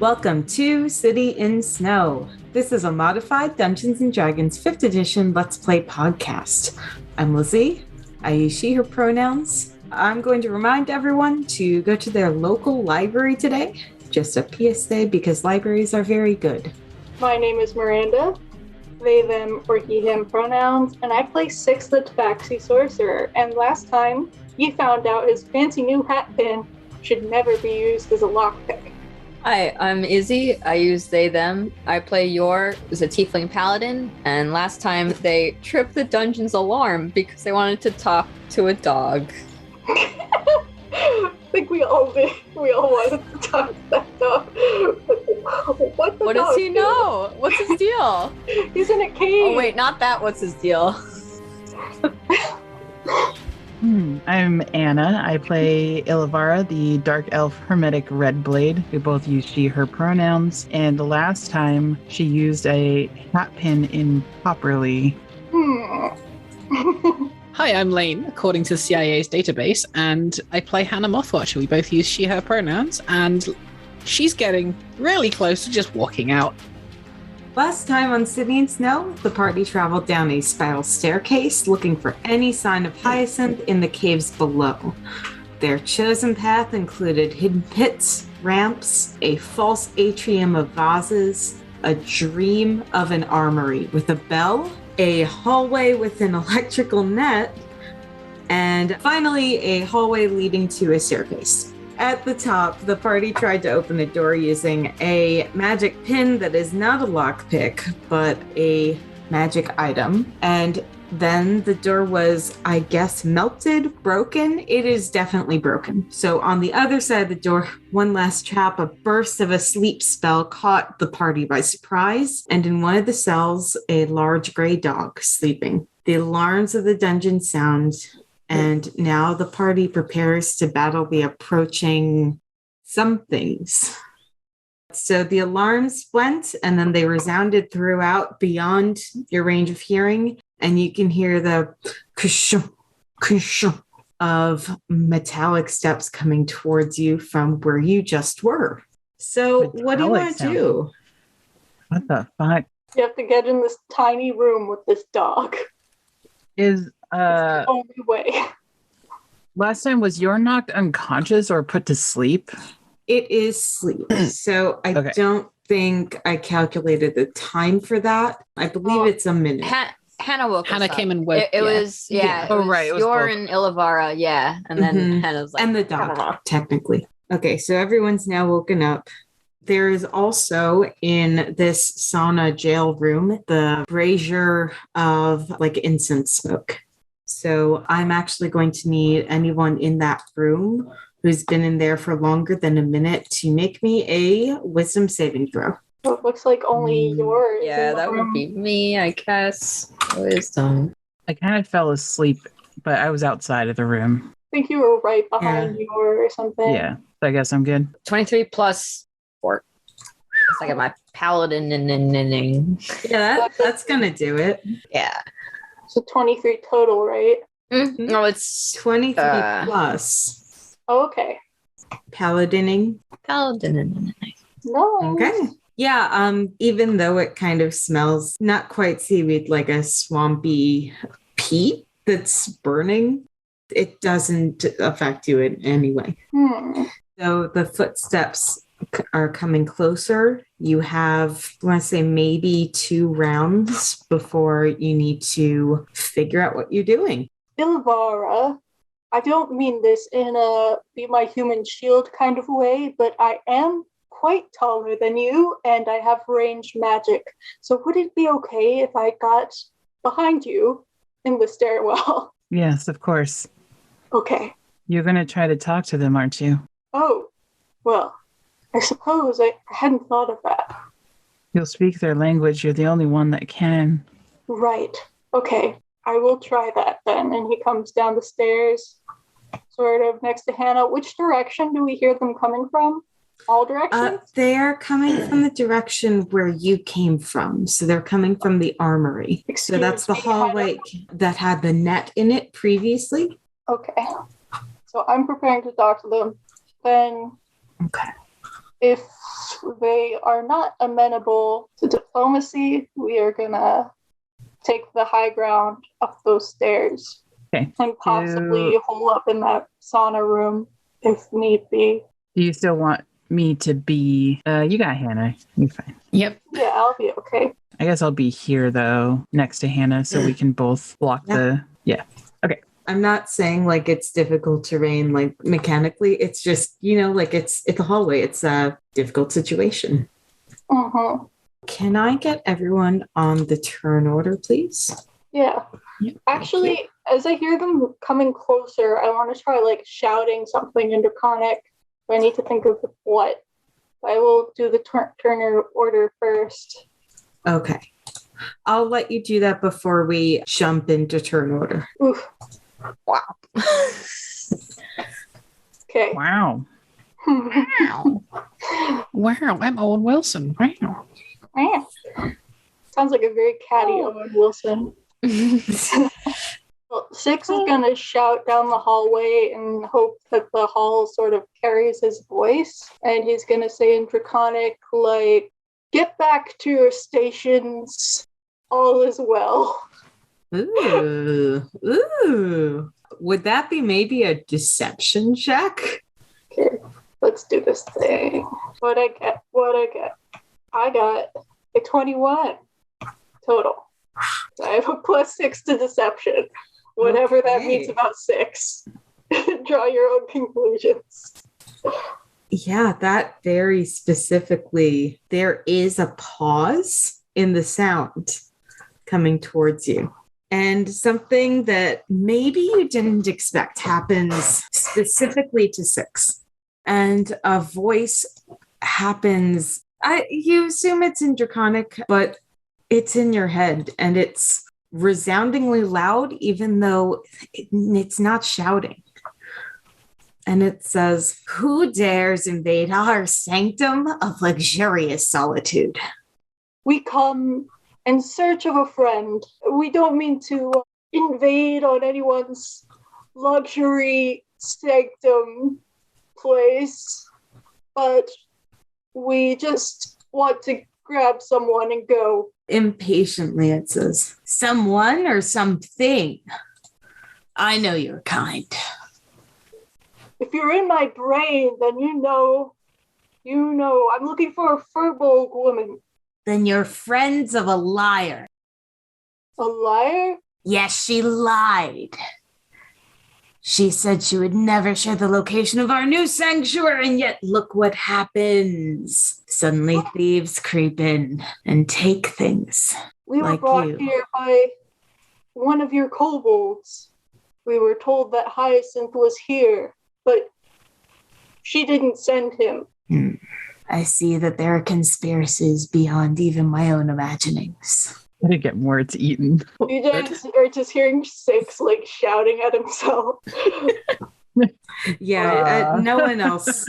Welcome to City in Snow. This is a modified Dungeons & Dragons 5th edition Let's Play podcast. I'm Lizzie. I use she, her pronouns. I'm going to remind everyone to go to their local library today. Just a PSA because libraries are very good. My name is Miranda. They, them, or he, him pronouns, and I play 6th the Tabaxi Sorcerer. And last time, he found out his fancy new hat pin should never be used as a lockpick. Hi, I'm Izzy. I use they, them. I play Yor, who's a tiefling paladin, and last time they tripped the dungeon's alarm because they wanted to talk to a dog. I think we all did. We all wanted to talk to that dog. What does he know? What's his deal? He's in a cave. Oh wait, not that. What's his deal? I'm Anna. I play Ilivara, the dark elf hermetic red blade. We both use she, her pronouns. And the last time she used a hat pin improperly. Hi, I'm Lane, according to the CIA's database, and I play Hannah Mothwatcher. We both use she, her pronouns, and she's getting really close to just walking out. Last time on City in Snow, the party traveled down a spiral staircase looking for any sign of Hyacinth in the caves below. Their chosen path included hidden pits, ramps, a false atrium of vases, a dream of an armory with a bell, a hallway with an electrical net, and finally a hallway leading to a staircase. At the top, the party tried to open the door using a magic pin that is not a lockpick, but a magic item. And then the door was, I guess, melted, broken. It is definitely broken. So on the other side of the door, one last trap, a burst of a sleep spell caught the party by surprise. And in one of the cells, a large gray dog sleeping. The alarms of the dungeon sound. And now the party prepares to battle the approaching somethings. So the alarms went, and then they resounded throughout beyond your range of hearing, and you can hear the kushum, kushum of metallic steps coming towards you from where you just were. So what do you want to do? What the fuck? You have to get in this tiny room with this dog. Is It's the only way. last time was Yor knocked unconscious or put to sleep? It is sleep. So I don't think I calculated the time for that. I believe it's a minute. Hannah woke us Hannah up. came and woke. It was, yeah. Oh, right. It was Yor both. and Ilivara, yeah. And then Hannah was like, and the dog, technically. Okay, so everyone's now woken up. There is also in this sauna jail room the brazier of like incense smoke. So I'm actually going to need anyone in that room who's been in there for longer than a minute to make me a wisdom saving throw. So it looks like only yours. yeah, that would be me, I guess. Wisdom. I kind of fell asleep, but I was outside of the room. I think you were right behind you or something. Yeah, so I guess I'm good. 23 plus 4. It's like my paladin. Yeah, that's going to do it. Yeah. So 23 total, right? Mm-hmm. No, it's 23 plus. Oh, okay. Paladining. paladin. No. Okay. Yeah, even though it kind of smells not quite seaweed, like a swampy peat that's burning, it doesn't affect you in any way. So the footsteps are coming closer. You have, I want to say, maybe 2 rounds before you need to figure out what you're doing. Ilivara, I don't mean this in a be my human shield kind of way, but I am quite taller than you and I have ranged magic. So would it be okay if I got behind you in the stairwell? Yes, of course. Okay. You're going to try to talk to them, aren't you? Oh, well, I suppose I hadn't thought of that. You'll speak their language. You're the only one that can. Right. Okay. I will try that then. And he comes down the stairs, sort of next to Hannah. Which direction do we hear them coming from? All directions? They're coming from the direction where you came from. So they're coming from the armory. So that's the hallway that had the net in it previously. Okay. So I'm preparing to talk to them. Then Okay. if they are not amenable to diplomacy, we are gonna take the high ground up those stairs. Okay. And possibly hole up in that sauna room if need be. Do you still want me to be... you got Hannah. You're fine. Yep. Yeah, I'll be okay. I guess I'll be here, though, next to Hannah, so we can both block the... Yeah. Okay. I'm not saying like it's difficult terrain, like mechanically. It's just, like it's a hallway. It's a difficult situation. Mm-hmm. Can I get everyone on the turn order, please? Yeah. Yep. Actually, as I hear them coming closer, I want to try like shouting something in Draconic. I need to think of what. I will do the turn order first. Okay. I'll let you do that before we jump into turn order. Oof. Wow. Okay. Wow. Wow. Wow, I'm Owen Wilson. Wow. Yeah. Sounds like a very catty Owen Wilson. Well, Six is going to shout down the hallway and hope that the hall sort of carries his voice. And he's going to say in Draconic, like, get back to your stations. All is well. Ooh. Ooh. Would that be maybe a deception check? Okay, let's do this thing. What I get? I got a 21 total. I have a +6 to deception. Whatever that means about 6. Draw your own conclusions. Yeah, that very specifically, there is a pause in the sound coming towards you. And something that maybe you didn't expect happens specifically to 6. And a voice happens. You assume it's in Draconic, but it's in your head and it's resoundingly loud, even though it's not shouting. And it says, "Who dares invade our sanctum of luxurious solitude?" We come in search of a friend. We don't mean to invade on anyone's luxury sanctum place, but we just want to grab someone and go. Impatiently, it says, "Someone or something? I know your kind." If you're in my brain, then you know. I'm looking for a furbolg woman. Then you're friends of a liar. A liar? Yes, she lied. She said she would never share the location of our new sanctuary, and yet look what happens. Suddenly thieves creep in and take things. We were Like brought you. here by one of your kobolds. We were told that Hyacinth was here, but she didn't send him. I see that there are conspiracies beyond even my own imaginings. I didn't get more. It's eaten. You guys are just hearing Six like shouting at himself. Yeah, no one else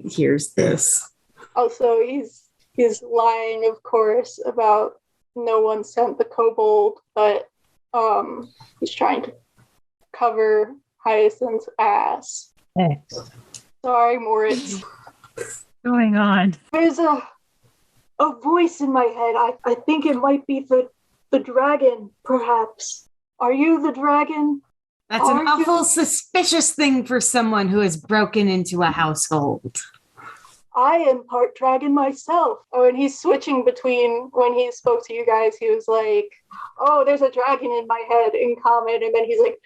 hears this. Also, he's lying, of course, about no one sent the kobold, but he's trying to cover Hyacinth's ass. Hey, Sorry, Moritz. what's going on? There's a voice in my head. I think it might be the dragon, perhaps. Are you the dragon? That's an Are you- awful suspicious thing for someone who has broken into a household. I am part dragon myself. Oh, and he's switching between when he spoke to you guys, he was like, oh, there's a dragon in my head in common. And then he's like,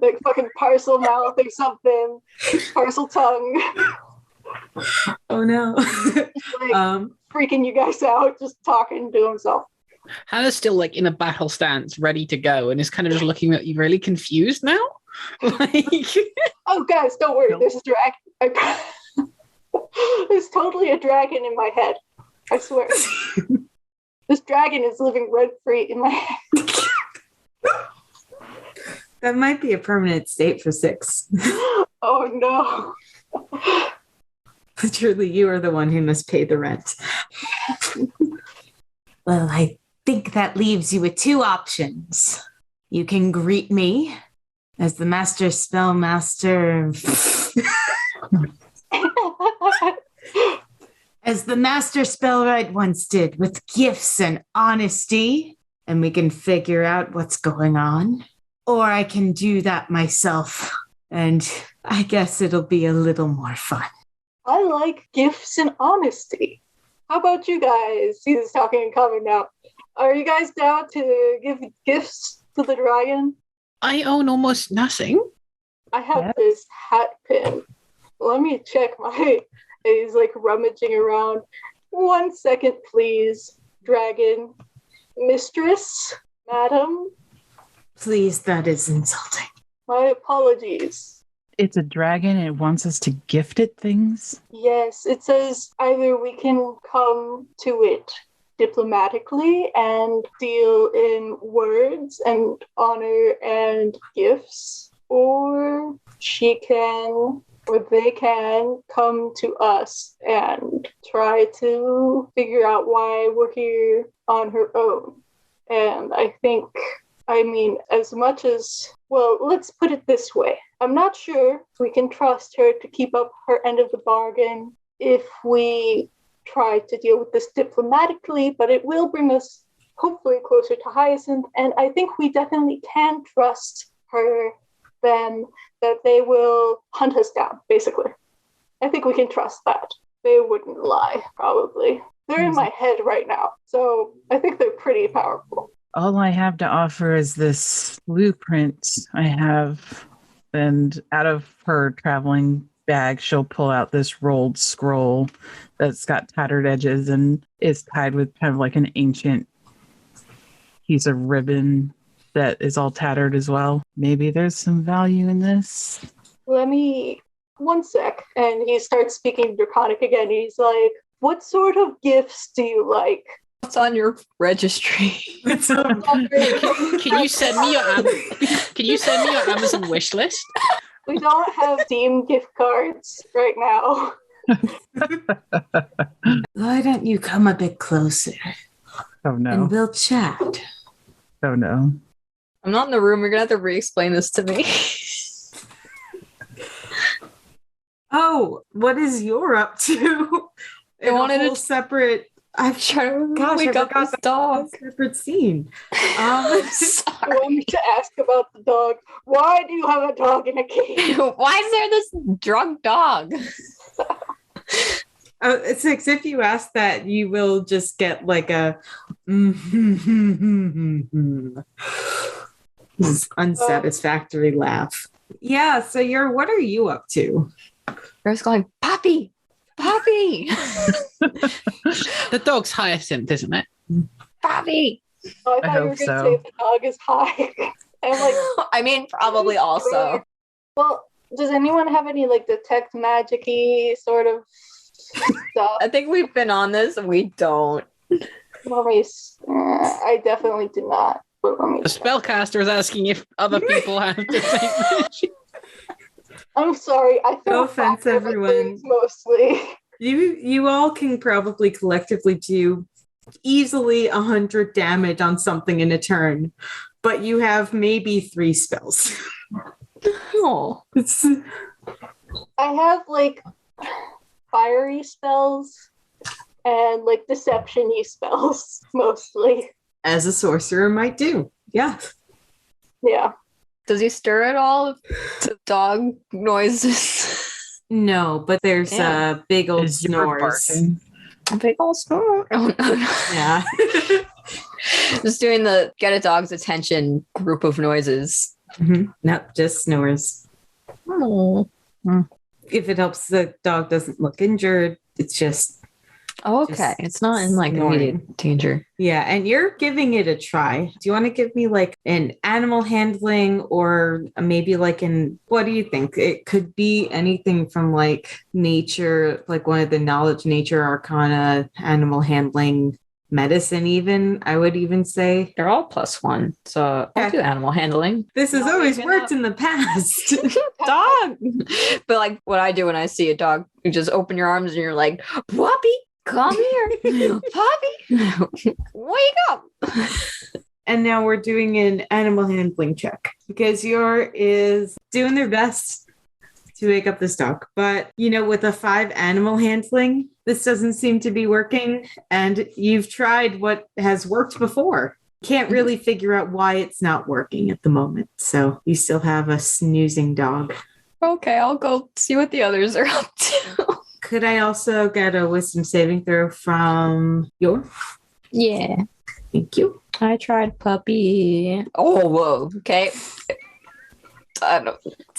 like fucking parcel mouth or something, parcel tongue. Oh no. Like freaking you guys out, just talking to himself. Hannah's still like in a battle stance, ready to go, and is kind of just looking at you, really confused now. Like, Oh, guys, don't worry. There's a dragon. There's totally a dragon in my head. I swear. This dragon is living rent-free in my head. That might be a permanent state for 6. Oh, no. Truly, you are the one who must pay the rent. Well, I think that leaves you with 2 options. You can greet me as the master spellmaster. as the master spellwright once did, with gifts and honesty, and we can figure out what's going on. Or I can do that myself, and I guess it'll be a little more fun. I like gifts and honesty. How about you guys? He's talking in common now. Are you guys down to give gifts to the dragon? I own almost nothing. I have this hat pin. Let me check my... He's like rummaging around. 1 second, please, dragon. Mistress? Madam? Please, that is insulting. My apologies. It's a dragon and it wants us to gift it things. Yes, it says either we can come to it diplomatically and deal in words and honor and gifts, or she can, or they can come to us and try to figure out why we're here on her own. And I mean, as much as, well, let's put it this way. I'm not sure if we can trust her to keep up her end of the bargain if we try to deal with this diplomatically, but it will bring us hopefully closer to Hyacinth, and I think we definitely can trust her then that they will hunt us down, basically. I think we can trust that. They wouldn't lie, probably. They're in my head right now, so I think they're pretty powerful. All I have to offer is this blueprint I have, and out of her traveling bag, she'll pull out this rolled scroll that's got tattered edges and is tied with kind of like an ancient piece of ribbon that is all tattered as well. Maybe there's some value in this. Let me... 1 sec. And he starts speaking Draconic again. He's like, what sort of gifts do you like? What's on your registry? Can you send me your Amazon wish list? We don't have Steam gift cards right now. Why don't you come a bit closer? Oh no. And we'll chat. Oh no. I'm not in the room. You're going to have to re-explain this to me. Oh, what is you're up to? I wanted a whole to- separate... I'm trying to Gosh, wake I up forgot this dog. separate scene. I wanted to ask about the dog. Why do you have a dog in a cage? Why is there this drunk dog? It's like if you ask that, you will just get like a unsatisfactory laugh. Yeah, so what are you up to? You're going, Poppy! Poppy! The dog's Hyacinth, isn't it? Poppy! Oh, I I thought you were hope going to so. say the dog is high. I'm like, I mean, probably also. well, does anyone have any like detect magic-y sort of stuff? I think we've been on this and we don't. I definitely do not. But let me. The spellcaster is asking if other people have the same magic. I'm sorry. I No throw offense, fire at everyone. things mostly. You all can probably collectively do easily 100 damage on something in a turn, but you have maybe 3 spells. Oh. It's I have like fiery spells and like deception-y spells mostly. as a sorcerer might do. Yeah. Yeah. Does he stir at all to dog noises? No, but there's Yeah. a big old Is your snores. barking? A big old snore. Oh, no. Yeah. Just doing the get a dog's attention group of noises. Nope, just snores. Oh. If it helps the dog doesn't look injured, it's just Okay. Just It's not in like snoring. immediate danger. yeah, and you're giving it a try. Do you want to give me like an animal handling or maybe like what do you think? It could be anything from like nature, like one of the knowledge nature arcana, animal handling, medicine even, I would even say. They're all +1. So I'll Okay. do animal handling. This has No, always you're worked in the past. Dog. But like what I do when I see a dog, you just open your arms and you're like, Puppy, come here. Puppy, wake up. And now we're doing an animal handling check because your is doing their best to wake up this dog. But, with a 5 animal handling, this doesn't seem to be working. And you've tried what has worked before. Can't really figure out why it's not working at the moment. So you still have a snoozing dog. Okay, I'll go see what the others are up to. Could I also get a wisdom saving throw from your? Yeah. Thank you. I tried puppy. Oh, whoa. Okay. It's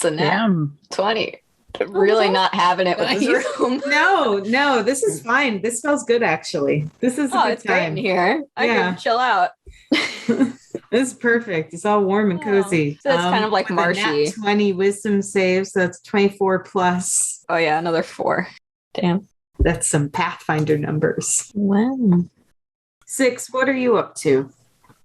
a nat Damn. 20. Really not having it with this room. No, this is fine. This smells good, actually. This is a good It's great in time. here. I can chill out. This is perfect. It's all warm and cozy. So it's kind of like with a marshy. nat 20 wisdom saves. So that's 24 plus. Oh, yeah, another 4. Damn. That's some Pathfinder numbers. Wow. 6, what are you up to?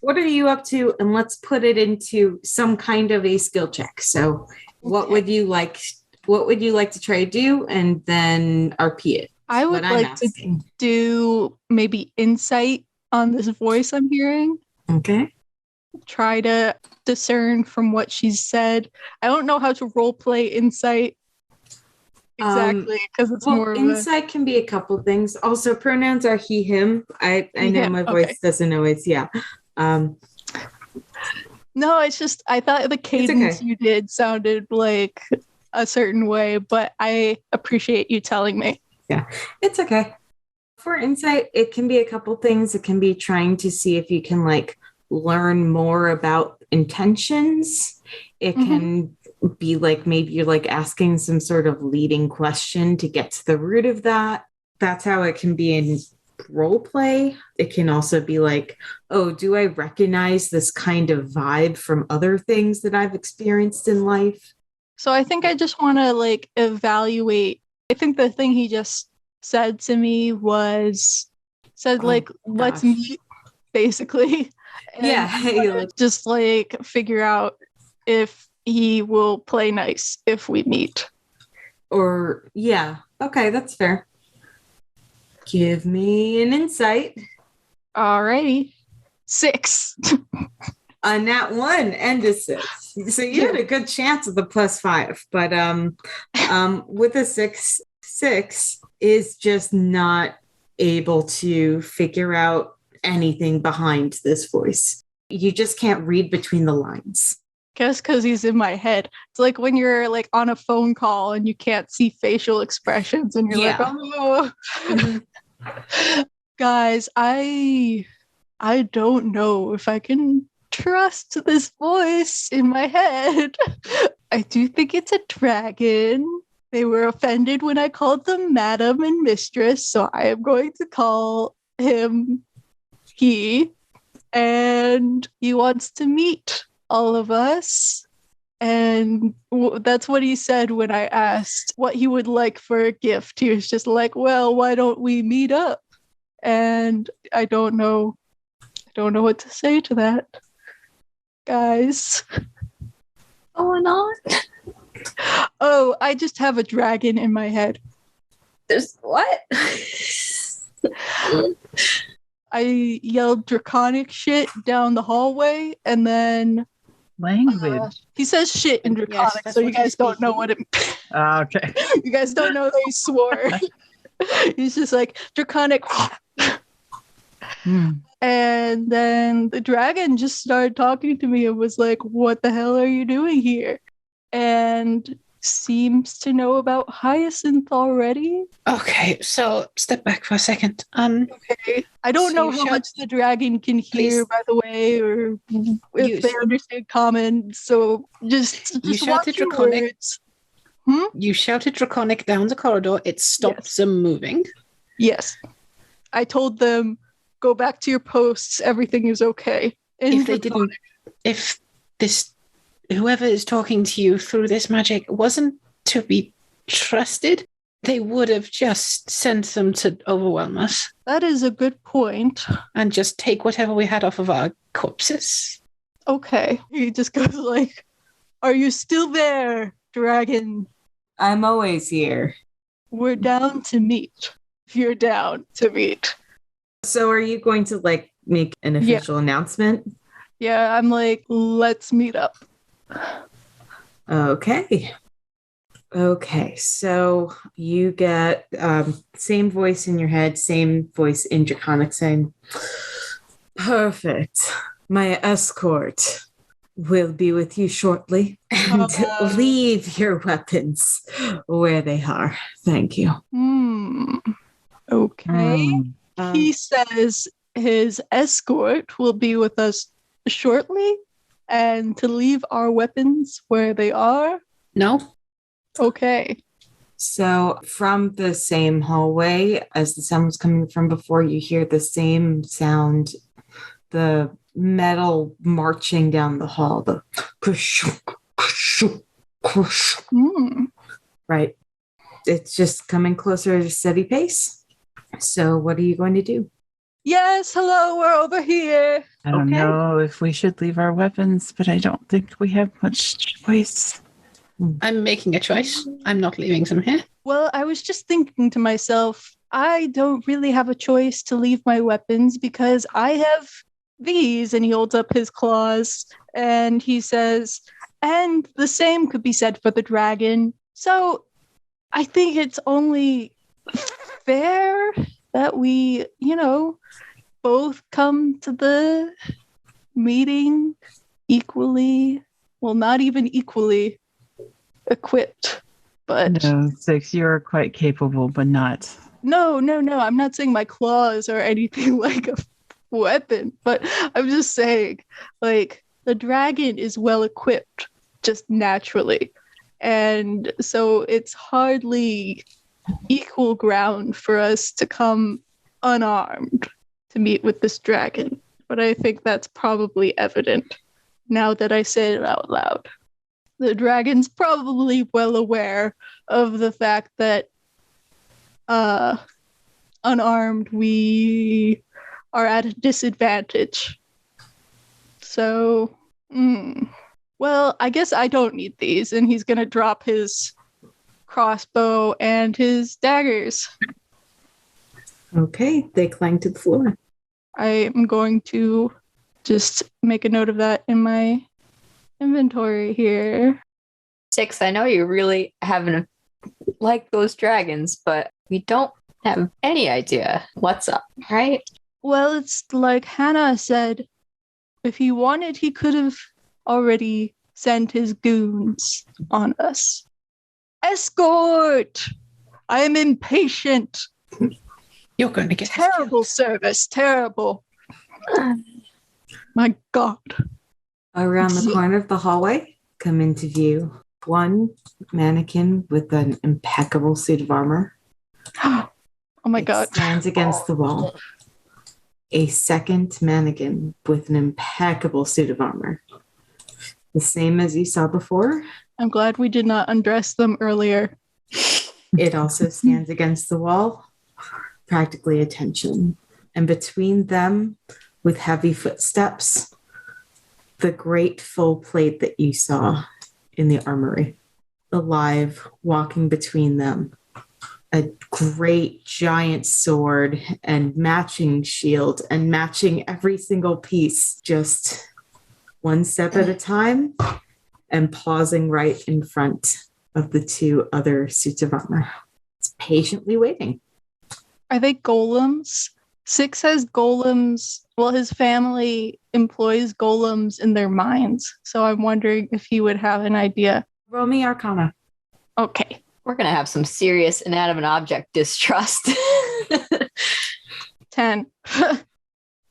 What are you up to? And let's put it into some kind of a skill check. So what would you like to try to do and then RP it? I would like to do maybe insight on this voice I'm hearing. Okay. Try to discern from what she's said. I don't know how to role play insight exactly because it's more of insight can be a couple things. Also, pronouns are he, him. I know my voice doesn't always, no, it's just I thought the cadence you did sounded like a certain way, but I appreciate you telling me. Yeah, it's okay. For insight, it can be a couple things. It can be trying to see if you can learn more about intentions. It can be maybe you're asking some sort of leading question to get to the root of that. That's how it can be in role play. It can also be oh, do I recognize this kind of vibe from other things that I've experienced in life? So I think I just want to evaluate. I think the thing he just said to me was let's meet, basically. And just figure out if he will play nice if we meet. Or okay, that's fair. Give me an insight. Alrighty. 6. A nat 1 and a 6. So you had a good chance of the +5, but with a 6 is just not able to figure out anything behind this voice. You just can't read between the lines. Guess because he's in my head. It's like when you're on a phone call and you can't see facial expressions and you're oh. Guys, I don't know if I can trust this voice in my head. I do think it's a dragon. They were offended when I called them madam and mistress, so I am going to call him he. And he wants to meet all of us. And that's what he said when I asked what he would like for a gift. He was just well, why don't we meet up? And I don't know what to say to that. Guys. Going on? Oh, I just have a dragon in my head. There's what? I yelled draconic shit down the hallway, and then language. He says shit in draconic, so you guys don't know what it. Okay. You guys don't know that he swore. He's just draconic. And then the dragon just started talking to me and was what the hell are you doing here? And seems to know about Hyacinth already. Okay, so step back for a second. Okay. I don't know how much the dragon can hear, by the way, or if they understand common. So just you shouted draconic. You shouted draconic down the corridor. It stopped them moving. Yes. I told them, go back to your posts. Everything is okay. If whoever is talking to you through this magic wasn't to be trusted, they would have just sent them to overwhelm us. That is a good point. And just take whatever we had off of our corpses. Okay. He just goes are you still there, dragon? I'm always here. We're down to meet. If you're down to meet. So are you going to make an official announcement? Yeah, I'm let's meet up. Okay. Okay, so you get same voice in your head, same voice in Draconic saying, perfect. My escort will be with you shortly. And leave your weapons where they are. Thank you. Okay. Um, He says his escort will be with us shortly and to leave our weapons where they are. No. Okay. So from the same hallway as the sound was coming from before, you hear the same sound, the metal marching down the hall, the right. It's just coming closer at a steady pace. So what are you going to do? Yes, hello, we're over here. I don't know if we should leave our weapons, but I don't think we have much choice. I'm making a choice. I'm not leaving them here. Well, I was just thinking to myself, I don't really have a choice to leave my weapons because I have these. And he holds up his claws and he says, and the same could be said for the dragon. So I think it's only fair that we, both come to the meeting equally. Well, not even equally equipped, but No, Six, you're quite capable, but not. no, I'm not saying my claws are anything like a weapon, but I'm just saying, like, the dragon is well equipped just naturally. And so it's hardly equal ground for us to come unarmed to meet with this dragon. But I think that's probably evident now that I say it out loud. The dragon's probably well aware of the fact that unarmed we are at a disadvantage. So, well, I guess I don't need these, and he's gonna drop his crossbow and his daggers. Okay, they clang to the floor. I am going to just make a note of that in my inventory here. 6, I know you really haven't liked those dragons, but we don't have any idea what's up, right? Well, it's like Hannah said, if he wanted, he could have already sent his goons on us. Escort! I am impatient. You're going to get Terrible service. Terrible. My God. Around the corner of the hallway, come into view one mannequin with an impeccable suit of armor. Oh my God. Stands against the wall. A second mannequin with an impeccable suit of armor. The same as you saw before. I'm glad we did not undress them earlier. It also stands against the wall, practically attention. And between them, with heavy footsteps, the great full plate that you saw in the armory, alive, walking between them, a great giant sword and matching shield and matching every single piece, just one step at a time and pausing right in front of the two other suits of armor. It's patiently waiting. Are they golems? Six has golems. Well, his family employs golems in their mines. So I'm wondering if he would have an idea. Roll me Arcana. Okay. We're going to have some serious inanimate object distrust. 10.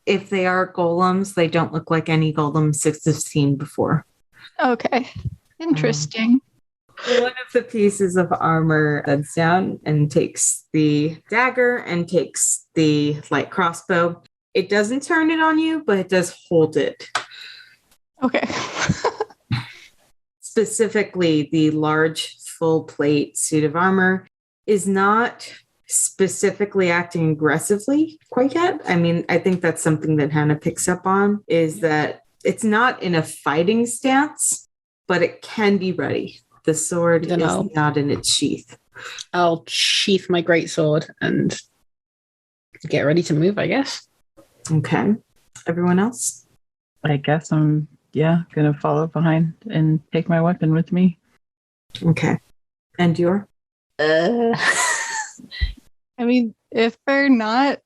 If they are golems, they don't look like any golem Six has seen before. Okay. Interesting. One of the pieces of armor bends down and takes the dagger and takes the light crossbow. It doesn't turn it on you, but it does hold it. Okay. Specifically, the large full plate suit of armor is not specifically acting aggressively quite yet. I mean, I think that's something that Hannah picks up on, is that it's not in a fighting stance, but it can be ready. The sword is not in its sheath. I'll sheath my greatsword and get ready to move, I guess. Okay. Everyone else? I guess I'm, gonna follow behind and take my weapon with me. Okay. And your? Uh, I mean, if they're not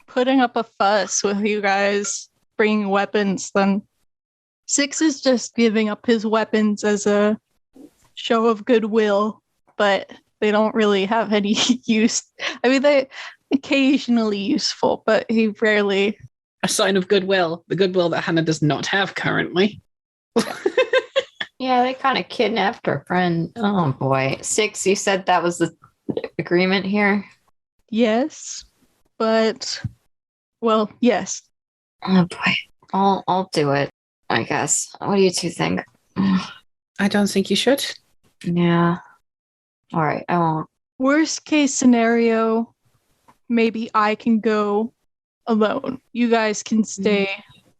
putting up a fuss with you guys bringing weapons, then Six is just giving up his weapons as a show of goodwill, but they don't really have any use. I mean, they're occasionally useful, but he rarely. A sign of goodwill. The goodwill that Hannah does not have currently. yeah, they kind of kidnapped her friend. Oh boy. Six, you said that was the agreement here? Yes, but well, yes. Oh boy. I'll do it, I guess. What do you two think? I don't think you should. Yeah. All right, I won't. Worst case scenario, maybe I can go alone. You guys can stay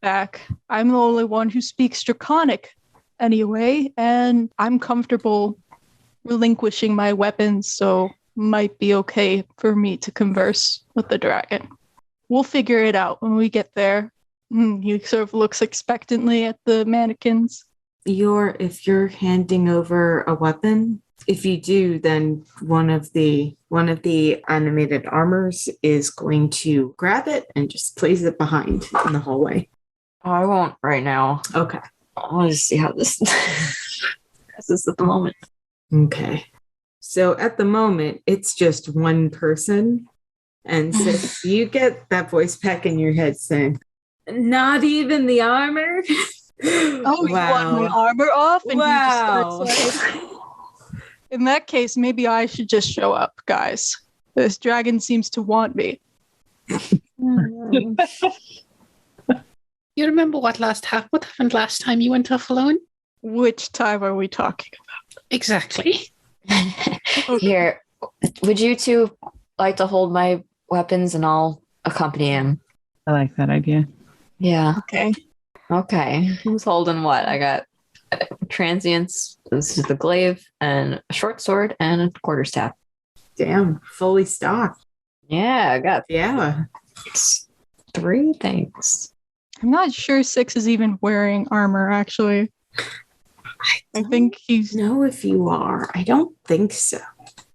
back. I'm the only one who speaks Draconic anyway, and I'm comfortable relinquishing my weapons, so might be okay for me to converse with the dragon. We'll figure it out when we get there. He sort of looks expectantly at the mannequins. If you're handing over a weapon, if you do, then one of the animated armors is going to grab it and just place it behind in the hallway. Oh, I won't right now. Okay. I want to see how this this is at the moment. Okay. So at the moment, it's just one person. And so you get that voice back in your head saying, not even the armor? Oh, you want my armor off? And he just starts like, in that case, maybe I should just show up, guys. This dragon seems to want me. You remember what happened last time you went off alone? Which time are we talking about? Exactly. Here, would you two like to hold my weapons and I'll accompany him? I like that idea. Yeah. Okay. Who's holding what? I got transients. This is the glaive and a short sword and a quarterstaff. Damn, fully stocked. Yeah, I got Yeah. 3 things. I'm not sure Six is even wearing armor, actually. I think he's. No, if you are. I don't think so.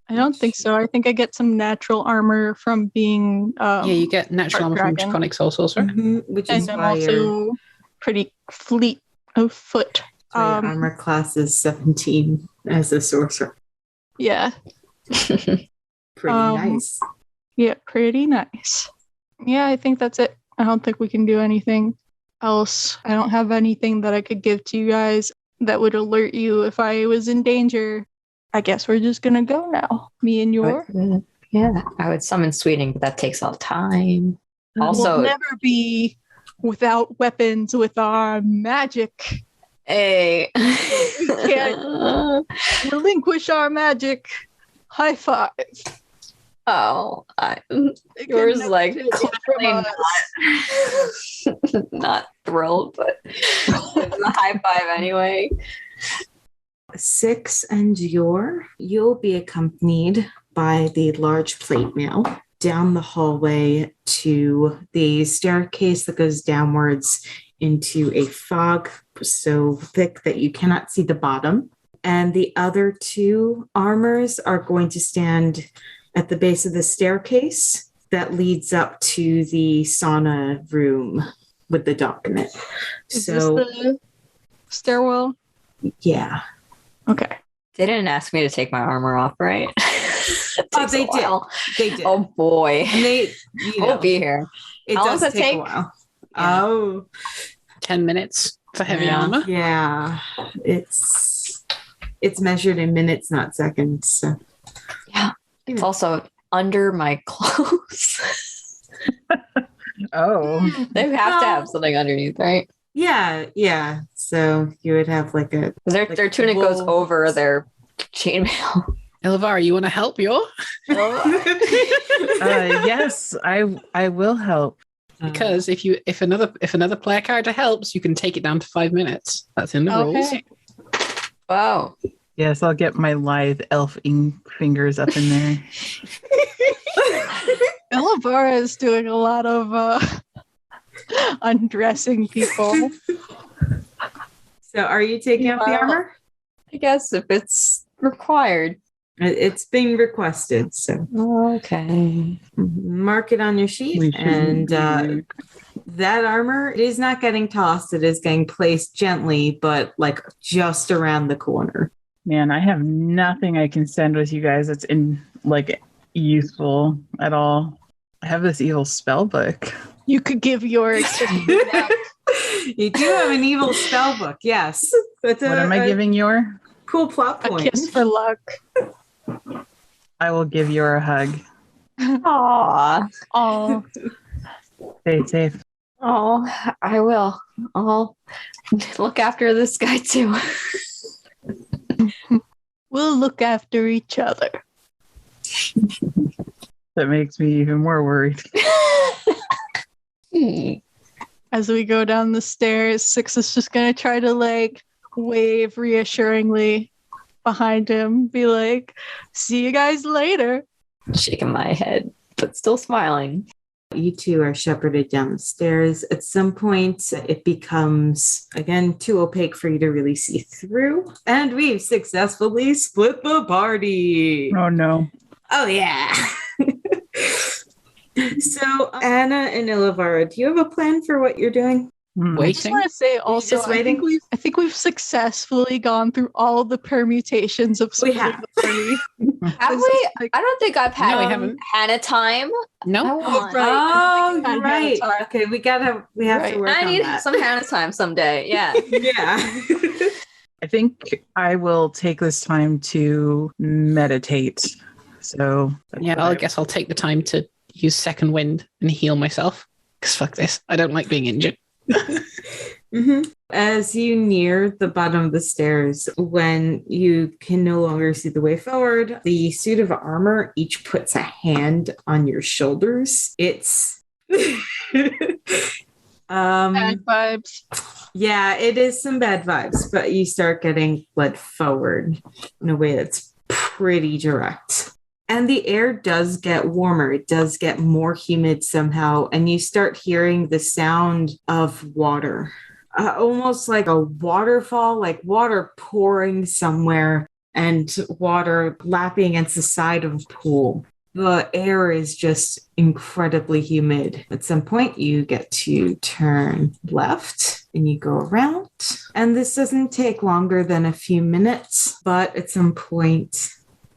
I don't think so. I think I get some natural armor from being. Yeah, you get natural armor from Draconic Soul Sorcerer. Which is And I'm why also pretty fleet of foot. your armor class is 17 as a sorcerer. Yeah. Pretty nice. Yeah, pretty nice. Yeah, I think that's it. I don't think we can do anything else. I don't have anything that I could give to you guys that would alert you if I was in danger. I guess we're just gonna go now. Me and your. Yeah, I would summon Sweeting, but that takes all time. Also, we'll never be without weapons with our magic. hey, We can't relinquish our magic. High five. oh, It yours can like never take clearly from us. not thrilled, but it's a high five anyway. Six and you'll be accompanied by the large plate mail down the hallway to the staircase that goes downwards into a fog so thick that you cannot see the bottom. And the other 2 armors are going to stand at the base of the staircase that leads up to the sauna room with the dock in it. Is this the stairwell? Yeah. Okay. They didn't ask me to take my armor off, right? Oh, they did. They did. Oh boy. And they, We'll be here. It How long does does it take a take? while. Yeah. Oh, 10 minutes for heavy Yeah. armor. yeah. It's measured in minutes, not seconds. So. Yeah. It's also under my clothes. Oh. They have to have something underneath, right? Yeah. So you would have like a Their like tunic goes wool. over their chainmail. Elvira, you want to help Yor? Yes, I will help. Because if another player character helps, you can take it down to 5 minutes. That's in the rules. Okay. Wow. Yes, I'll get my lithe elf ink fingers up in there. Elvira is doing a lot of undressing people. So are you taking off the Well, armor? I guess if it's required? It's being requested, so Okay. mark it on your sheet. We shouldn't And be rude. that armor is not getting tossed. It is getting placed gently, but like just around the corner. Man, I have nothing I can send with you guys that's useful at all. I have this evil spell book. You could give yours to me now. You do have an evil spell book, yes. That's What am I giving your? cool plot A point. kiss for luck. I will give you a hug. Aw. Oh, Stay safe. Oh, I will. I'll look after this guy too. we'll look after each other. That makes me even more worried. As we go down the stairs, Six is just gonna try to like wave reassuringly behind him, be like, "See you guys later." Shaking my head, but still smiling. You two are shepherded down the stairs. At some point, it becomes, again, too opaque for you to really see through. And we've successfully split the party. Oh no. Oh, yeah. So, Anna and Ilivara, do you have a plan for what you're doing? I just Waiting. want to say also, just I think waiting? we've successfully gone through all the permutations of We splitting have. the party. Have This we? is like- I don't think I've had No, we haven't. Hannah time. I No. want. right. Oh, Hannah you're right. time. Okay, we have Right. to work I on need that. some Hannah time someday. Yeah. Yeah. I think I will take this time to meditate. So that's Yeah, what I guess I'll take the time to use second wind and heal myself. Because fuck this. I don't like being injured. Mhm. As you near the bottom of the stairs, when you can no longer see the way forward, the suit of armor each puts a hand on your shoulders. It's Bad vibes. yeah, it is some bad vibes, but you start getting led forward in a way that's pretty direct. And the air does get warmer. It does get more humid somehow. And you start hearing the sound of water, almost like a waterfall, like water pouring somewhere and water lapping against the side of a pool. The air is just incredibly humid. At some point, you get to turn left and you go around. And this doesn't take longer than a few minutes, but at some point,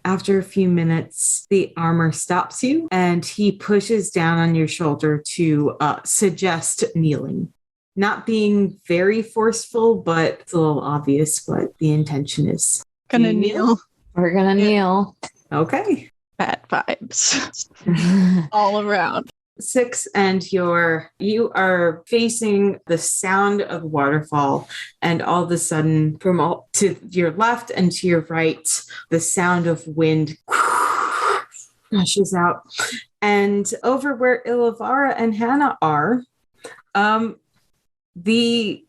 after a few minutes, the armor stops you and he pushes down on your shoulder to suggest kneeling. Not being very forceful, but it's a little obvious what the intention is. Gonna Do you kneel? kneel. We're gonna kneel. Okay. Bad vibes all around. Six, and you are facing the sound of waterfall, and all of a sudden, from all to your left and to your right, the sound of wind rushes out. And over where Ilivara and Hannah are, the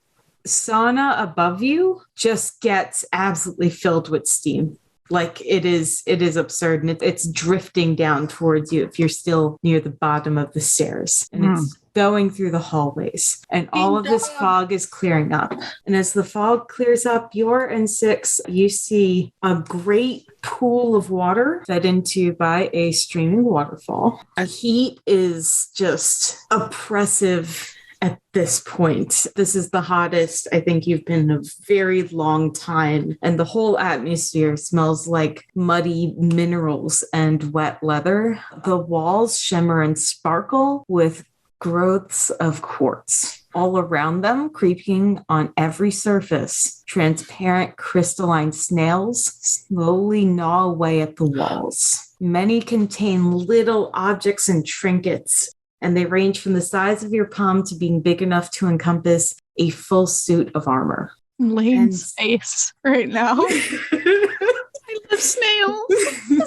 sauna above you just gets absolutely filled with steam. Like it is absurd, and it's drifting down towards you if you're still near the bottom of the stairs, and it's going through the hallways, and all of this fog is clearing up. And as the fog clears up, and Six, you see a great pool of water fed into by a streaming waterfall. A heat is just oppressive. At this point, this is the hottest I think you've been in a very long time, and the whole atmosphere smells like muddy minerals and wet leather. The walls shimmer and sparkle with growths of quartz. All around them, creeping on every surface, transparent crystalline snails slowly gnaw away at the walls. Many contain little objects and trinkets, and they range from the size of your palm to being big enough to encompass a full suit of armor. I'm laying space right now. I love snails.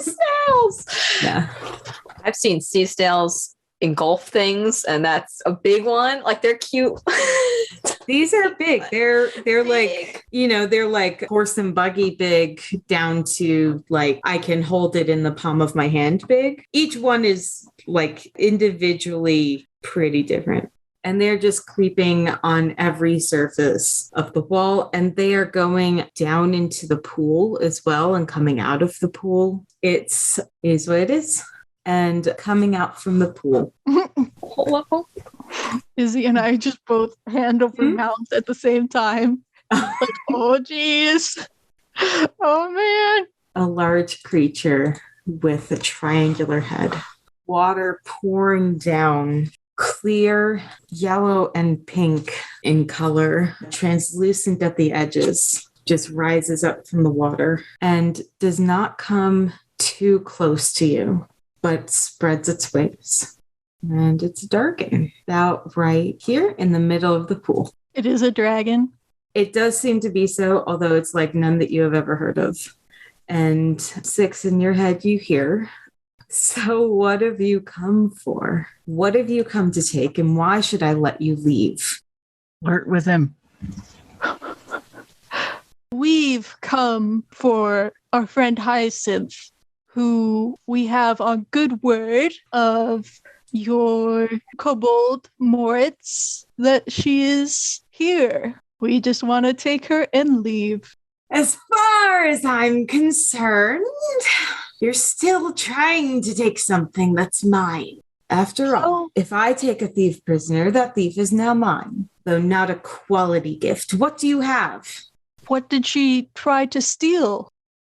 Snails. Yeah. I've seen sea snails engulf things, and that's a big one. Like they're cute. These are big. They're Big. like, they're like horse and buggy big down to like I can hold it in the palm of my hand big. Each one is like individually pretty different. And they're just creeping on every surface of the wall, and they are going down into the pool as well and coming out of the pool. Is what it is. And coming out from the pool. Hello? Izzy and I just both hand over mouth at the same time. Like, oh, geez. Oh, man. A large creature with a triangular head. Water pouring down, clear, yellow and pink in color, translucent at the edges, just rises up from the water and does not come too close to you, but spreads its wings. And it's a dragon about right here in the middle of the pool. It is a dragon. It does seem to be so, although it's like none that you have ever heard of. And 6 in your head, you hear. So what have you come for? What have you come to take, and why should I let you leave? Flirt with him. We've come for our friend Hyacinth, who we have on good word of your kobold Moritz that she is here. We just want to take her and leave. As far as I'm concerned, you're still trying to take something that's mine. After all, if I take a thief prisoner, that thief is now mine, though not a quality gift. What do you have? What did she try to steal?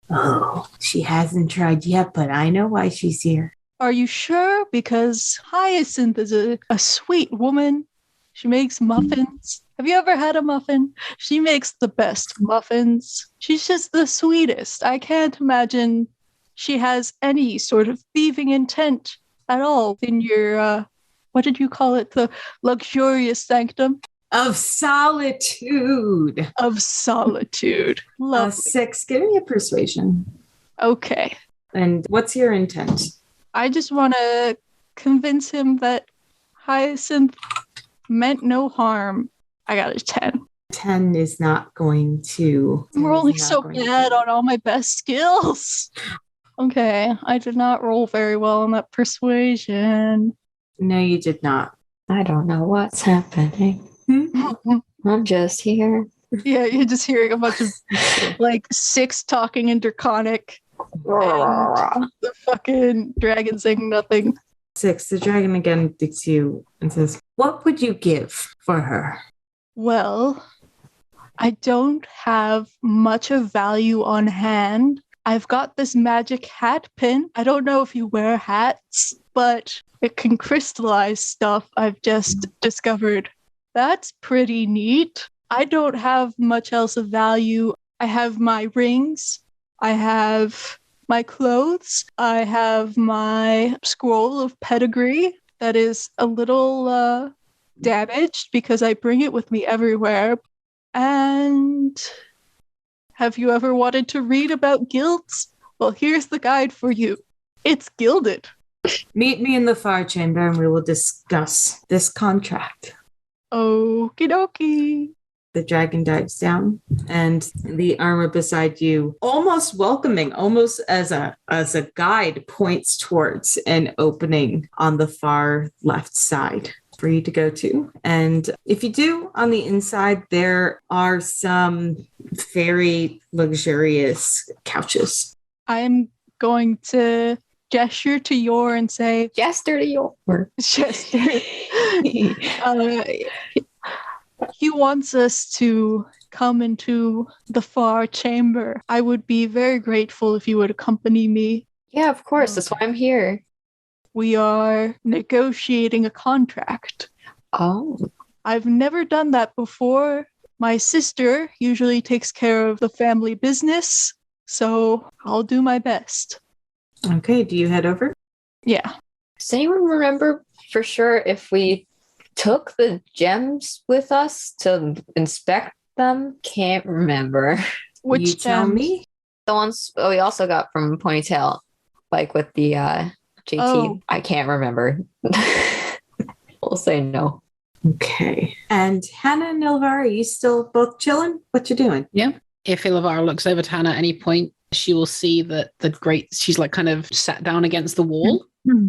Oh, she hasn't tried yet, but I know why she's here. Are you sure? Because Hyacinth is a sweet woman. She makes muffins. Have you ever had a muffin? She makes the best muffins. She's just the sweetest. I can't imagine she has any sort of thieving intent at all in your, what did you call it? The luxurious sanctum? Of solitude. Of solitude. Lovely. 6, give me a persuasion. Okay. And what's your intent? I just want to convince him that Hyacinth meant no harm. I got a 10. 10 is not going to... I'm rolling so bad on all my best skills. Okay, I did not roll very well on that persuasion. No, you did not. I don't know what's happening. I'm just here. Yeah, you're just hearing a bunch of like 6 talking in Draconic. And the fucking dragon saying nothing. 6, the dragon again looks you and says, what would you give for her? Well, I don't have much of value on hand. I've got this magic hat pin. I don't know if you wear hats, but it can crystallize stuff I've just discovered. That's pretty neat. I don't have much else of value. I have my rings. I have my clothes. I have my scroll of pedigree that is a little damaged because I bring it with me everywhere. And have you ever wanted to read about guilds? Well, here's the guide for you. It's gilded. Meet me in the far chamber and we will discuss this contract. Okie dokie. The dragon dives down and the armor beside you, almost welcoming, almost as a guide, points towards an opening on the far left side for you to go to. And if you do, on the inside, there are some very luxurious couches. I'm going to gesture to Yor and say, Jester to Yor. Jester. He wants us to come into the far chamber. I would be very grateful if you would accompany me. Yeah, of course. That's why I'm here. We are negotiating a contract. Oh. I've never done that before. My sister usually takes care of the family business, so I'll do my best. Okay, do you head over? Yeah. Does anyone remember for sure if we took the gems with us to inspect them? Can't remember. Which you tell me? The ones we also got from Ponytail, like with the JT. Oh. I can't remember. We'll say no. Okay. And Hannah and Ilvar, are you still both chilling? What you doing? Yeah. If Ilavara looks over to Hannah at any point, she will see that she's like kind of sat down against the wall,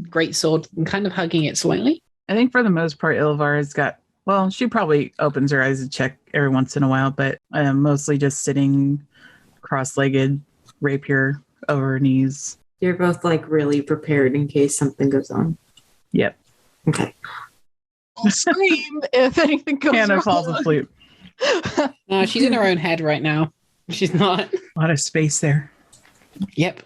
great sword, and kind of hugging it slightly. I think for the most part, Ilvar's got Well, she probably opens her eyes to check every once in a while, but mostly just sitting cross-legged, rapier over her knees. You're both like really prepared in case something goes on. Yep. Okay. I'll scream if anything goes Hannah wrong. falls asleep. No, she's in her own head right now. She's not. A lot of space there. Yep.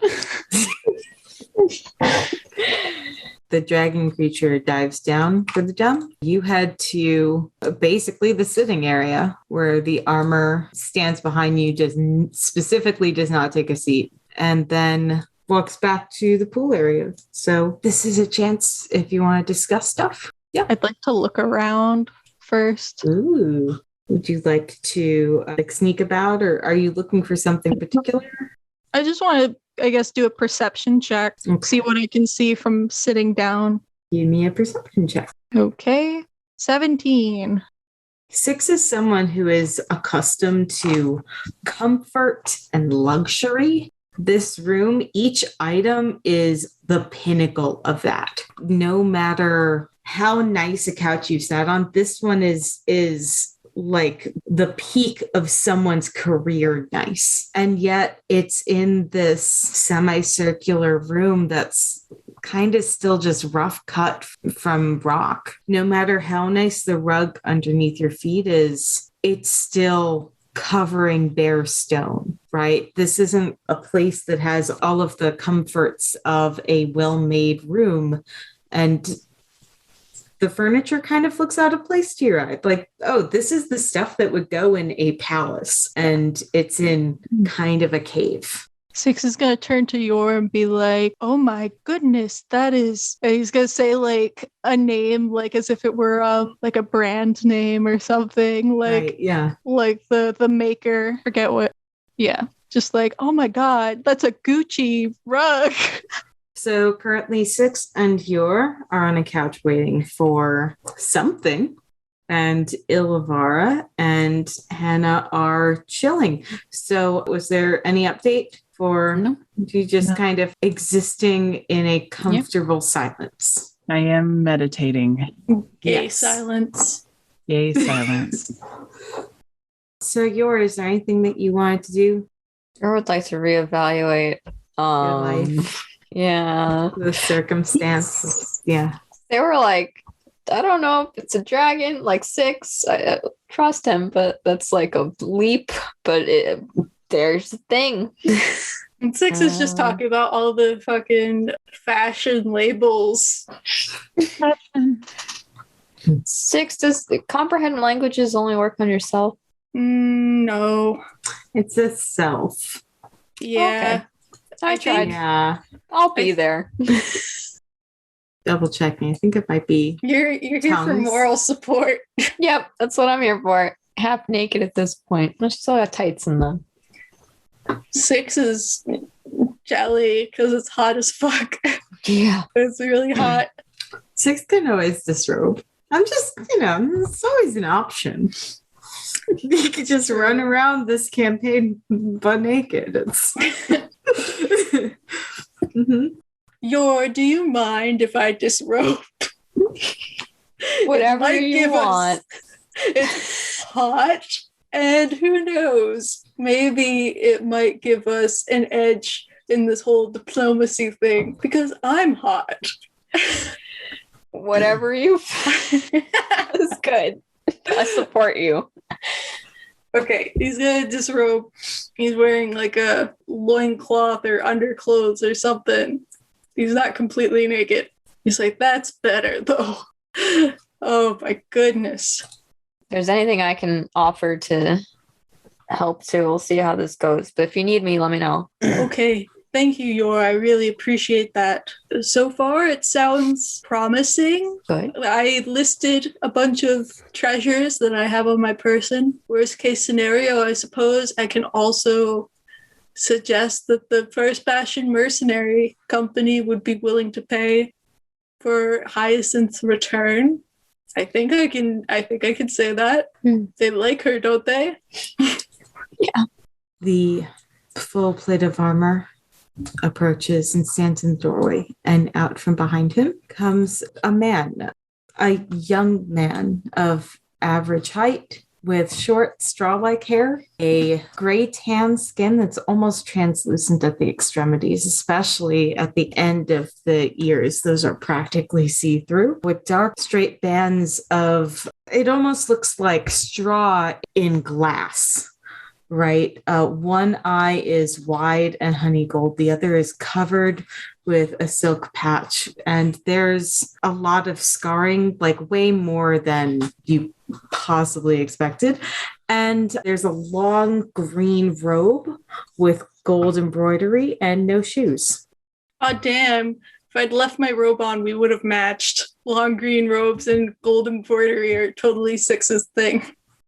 The dragon creature dives down for the jump. You head to basically the sitting area where the armor stands behind you, specifically does not take a seat, and then walks back to the pool area. So this is a chance if you want to discuss stuff. Yeah. I'd like to look around first. Ooh. Would you like to sneak about, or are you looking for something particular? I just want to, I guess, do a perception check. Okay. See what I can see from sitting down. Give me a perception check. Okay. 17. 6 is someone who is accustomed to comfort and luxury. This room, each item is the pinnacle of that. No matter how nice a couch you sat on, this one is like the peak of someone's career nice. And yet it's in this semicircular room that's kind of still just rough cut from rock. No matter how nice the rug underneath your feet is, it's still covering bare stone, right? This isn't a place that has all of the comforts of a well-made room. And the furniture kind of looks out of place to your eye. Like, oh, this is the stuff that would go in a palace, and it's in kind of a cave. 6 is going to turn to Yor and be like, oh my goodness, that is... And he's going to say like a name, like as if it were like a brand name or something. Like, Right, yeah. like the maker. Forget what. Yeah. Just like, oh my God, that's a Gucci rug. So currently 6 and Yor are on a couch waiting for something. And Ilavara and Hannah are chilling. So was there any update for No. you just kind of existing in a comfortable silence? I am meditating. Gay Yes. silence. Yay, silence. So Yor, is there anything that you wanted to do? I would like to reevaluate. Your life, Yeah. the circumstances. Yeah. They were like, I don't know if it's a dragon, like 6. I trust him, but that's like a leap. But there's the thing. And 6 is just talking about all the fucking fashion labels. 6, does comprehend languages only work on yourself? No. It's a self. Yeah. I think- tried. Yeah. I'll be there. Double checking. I think it might be. You're here for Tongues. moral support. Yep, that's what I'm here for. Half naked at this point. I still got tights in them. 6 is jelly because it's hot as fuck. Yeah. It's really hot. 6 can always disrobe. I'm just, it's always an option. You could just run around this campaign butt naked. It's Do you mind if I disrobe? Whatever It might you give us- want. It's hot, and who knows? Maybe it might give us an edge in this whole diplomacy thing because I'm hot. Whatever you is good. I support you. Okay, he's gonna disrobe. He's wearing like a loincloth or underclothes or something. He's not completely naked. He's like, that's better though. Oh my goodness. If there's anything I can offer to help too, we'll see how this goes. But if you need me, let me know. Okay, thank you, Yor. I really appreciate that. So far, it sounds promising. Good. I listed a bunch of treasures that I have on my person. Worst case scenario, I suppose I can also suggest that the First Bastion Mercenary Company would be willing to pay for Hyacinth's return. I think I can say that. They like her, don't they? Yeah. the full plate of armor approaches and stands in the doorway, and out from behind him comes a man, a young man of average height, with short straw-like hair, a gray tan skin that's almost translucent at the extremities, especially at the end of the ears. Those are practically see-through, with dark straight bands of, it almost looks like straw in glass. Right. One eye is wide and honey gold. The other is covered with a silk patch. And there's a lot of scarring, like way more than you possibly expected. And there's a long green robe with gold embroidery and no shoes. Oh, damn. If I'd left my robe on, we would have matched. Long green robes and gold embroidery are totally Six's thing.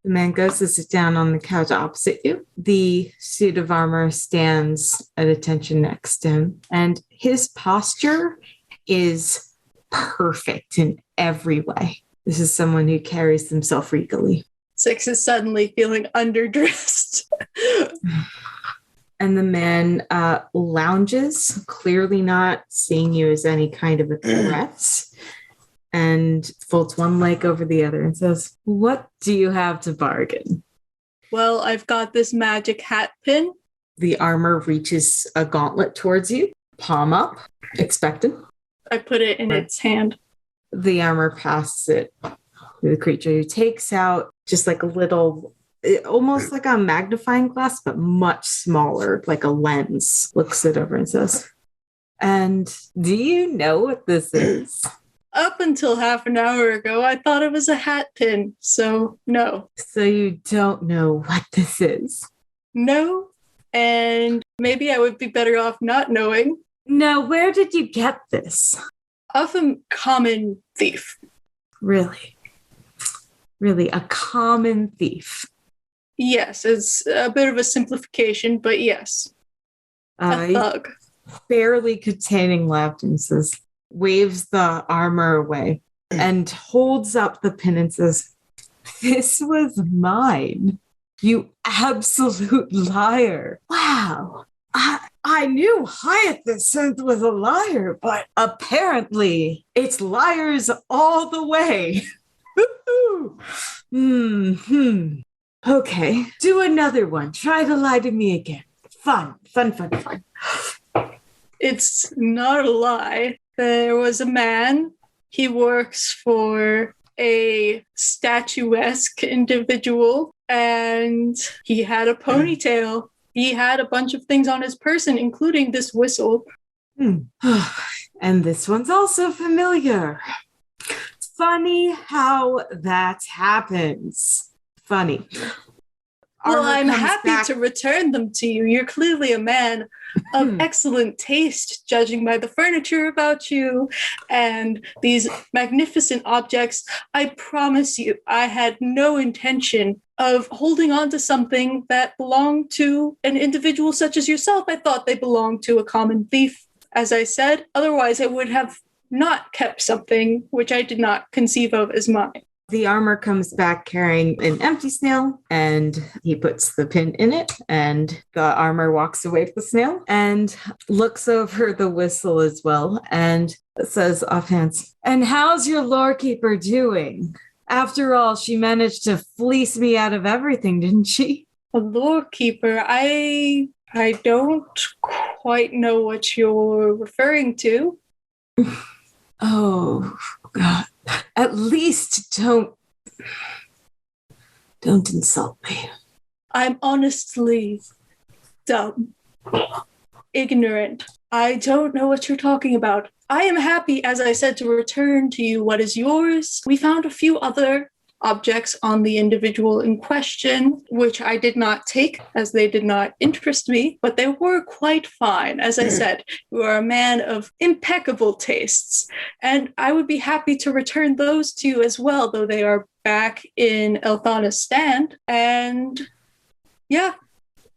The man goes to sit down on the couch opposite you. The suit of armor stands at attention next to him, and his posture is perfect in every way. This is someone who carries himself regally. Six is suddenly feeling underdressed. And the man lounges, clearly not seeing you as any kind of a threat, and folds one leg over the other and says, "What do you have to bargain?" Well, I've got this magic hat pin. The armor reaches a gauntlet towards you, palm up, expectant. I put it in its hand. The armor passes it to the creature, who takes out just like a little, almost like a magnifying glass, but much smaller, like a lens, looks it over and says, "And do you know what this is?" Up until half an hour ago, I thought it was a hat pin, so no. So you don't know what this is? No, and maybe I would be better off not knowing. No, where did you get this? Off a common thief. Really? Really, a common thief? Yes, it's a bit of a simplification, but yes. A thug. Barely containing laughter and says, waves the armor away and holds up the pin and says, "This was mine. You absolute liar. Wow. I knew Hyacinth was a liar, but apparently it's liars all the way." Okay, do another one. Try to lie to me again. Fun. It's not a lie. There was a man. He works for a statuesque individual, and he had a ponytail. He had a bunch of things on his person, including this whistle. And this one's also familiar. Funny how that happens. Funny. Well, Armor I'm comes happy back- to return them to you. You're clearly a man of excellent taste, judging by the furniture about you and these magnificent objects. I promise you, I had no intention of holding on to something that belonged to an individual such as yourself. I thought they belonged to a common thief, as I said. Otherwise, I would have not kept something which I did not conceive of as mine. The armor comes back carrying an empty snail, and he puts the pin in it, and the armor walks away with the snail and looks over the whistle as well and says offhand, "And how's your lorekeeper doing? After all, she managed to fleece me out of everything, didn't she?" A lorekeeper, I don't quite know what you're referring to. Oh, God. At least don't insult me. I'm honestly dumb, ignorant. I don't know what you're talking about. I am happy, as I said, to return to you what is yours. We found a few other objects on the individual in question, which I did not take as they did not interest me, but they were quite fine. As I said, you are a man of impeccable tastes, and I would be happy to return those to you as well, though they are back in Elthana's stand. And yeah,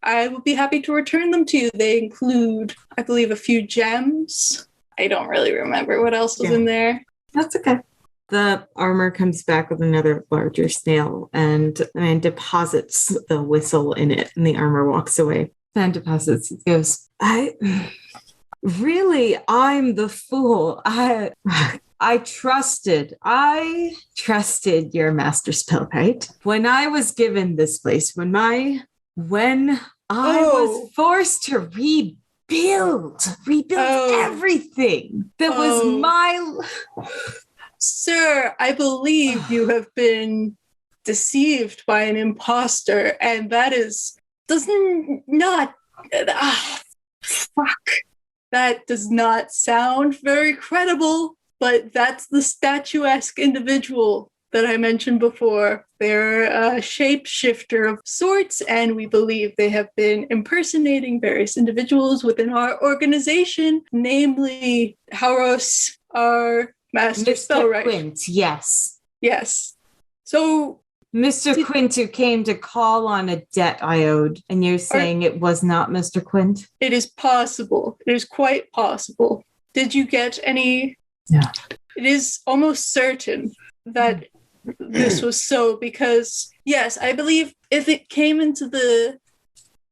I would be happy to return them to you. They include, I believe, a few gems. I don't really remember what else was in there. That's okay. The armor comes back with another larger snail and deposits the whistle in it, and the armor walks away. And deposits it, goes, I'm the fool. I trusted your master spell, right? When I was given this place, when I was forced to rebuild everything that was my... Sir, I believe you have been deceived by an imposter, and that does not sound very credible, but that's the statuesque individual that I mentioned before. They're a shapeshifter of sorts, and we believe they have been impersonating various individuals within our organization, namely Hauros, our master spellwright. Quint, yes. Yes. So Mr. Quint, who came to call on a debt I owed, and you're saying it was not Mr. Quint? It is possible. It is quite possible. Did you get any? Yeah. It is almost certain that this was so because, yes, I believe if it came into the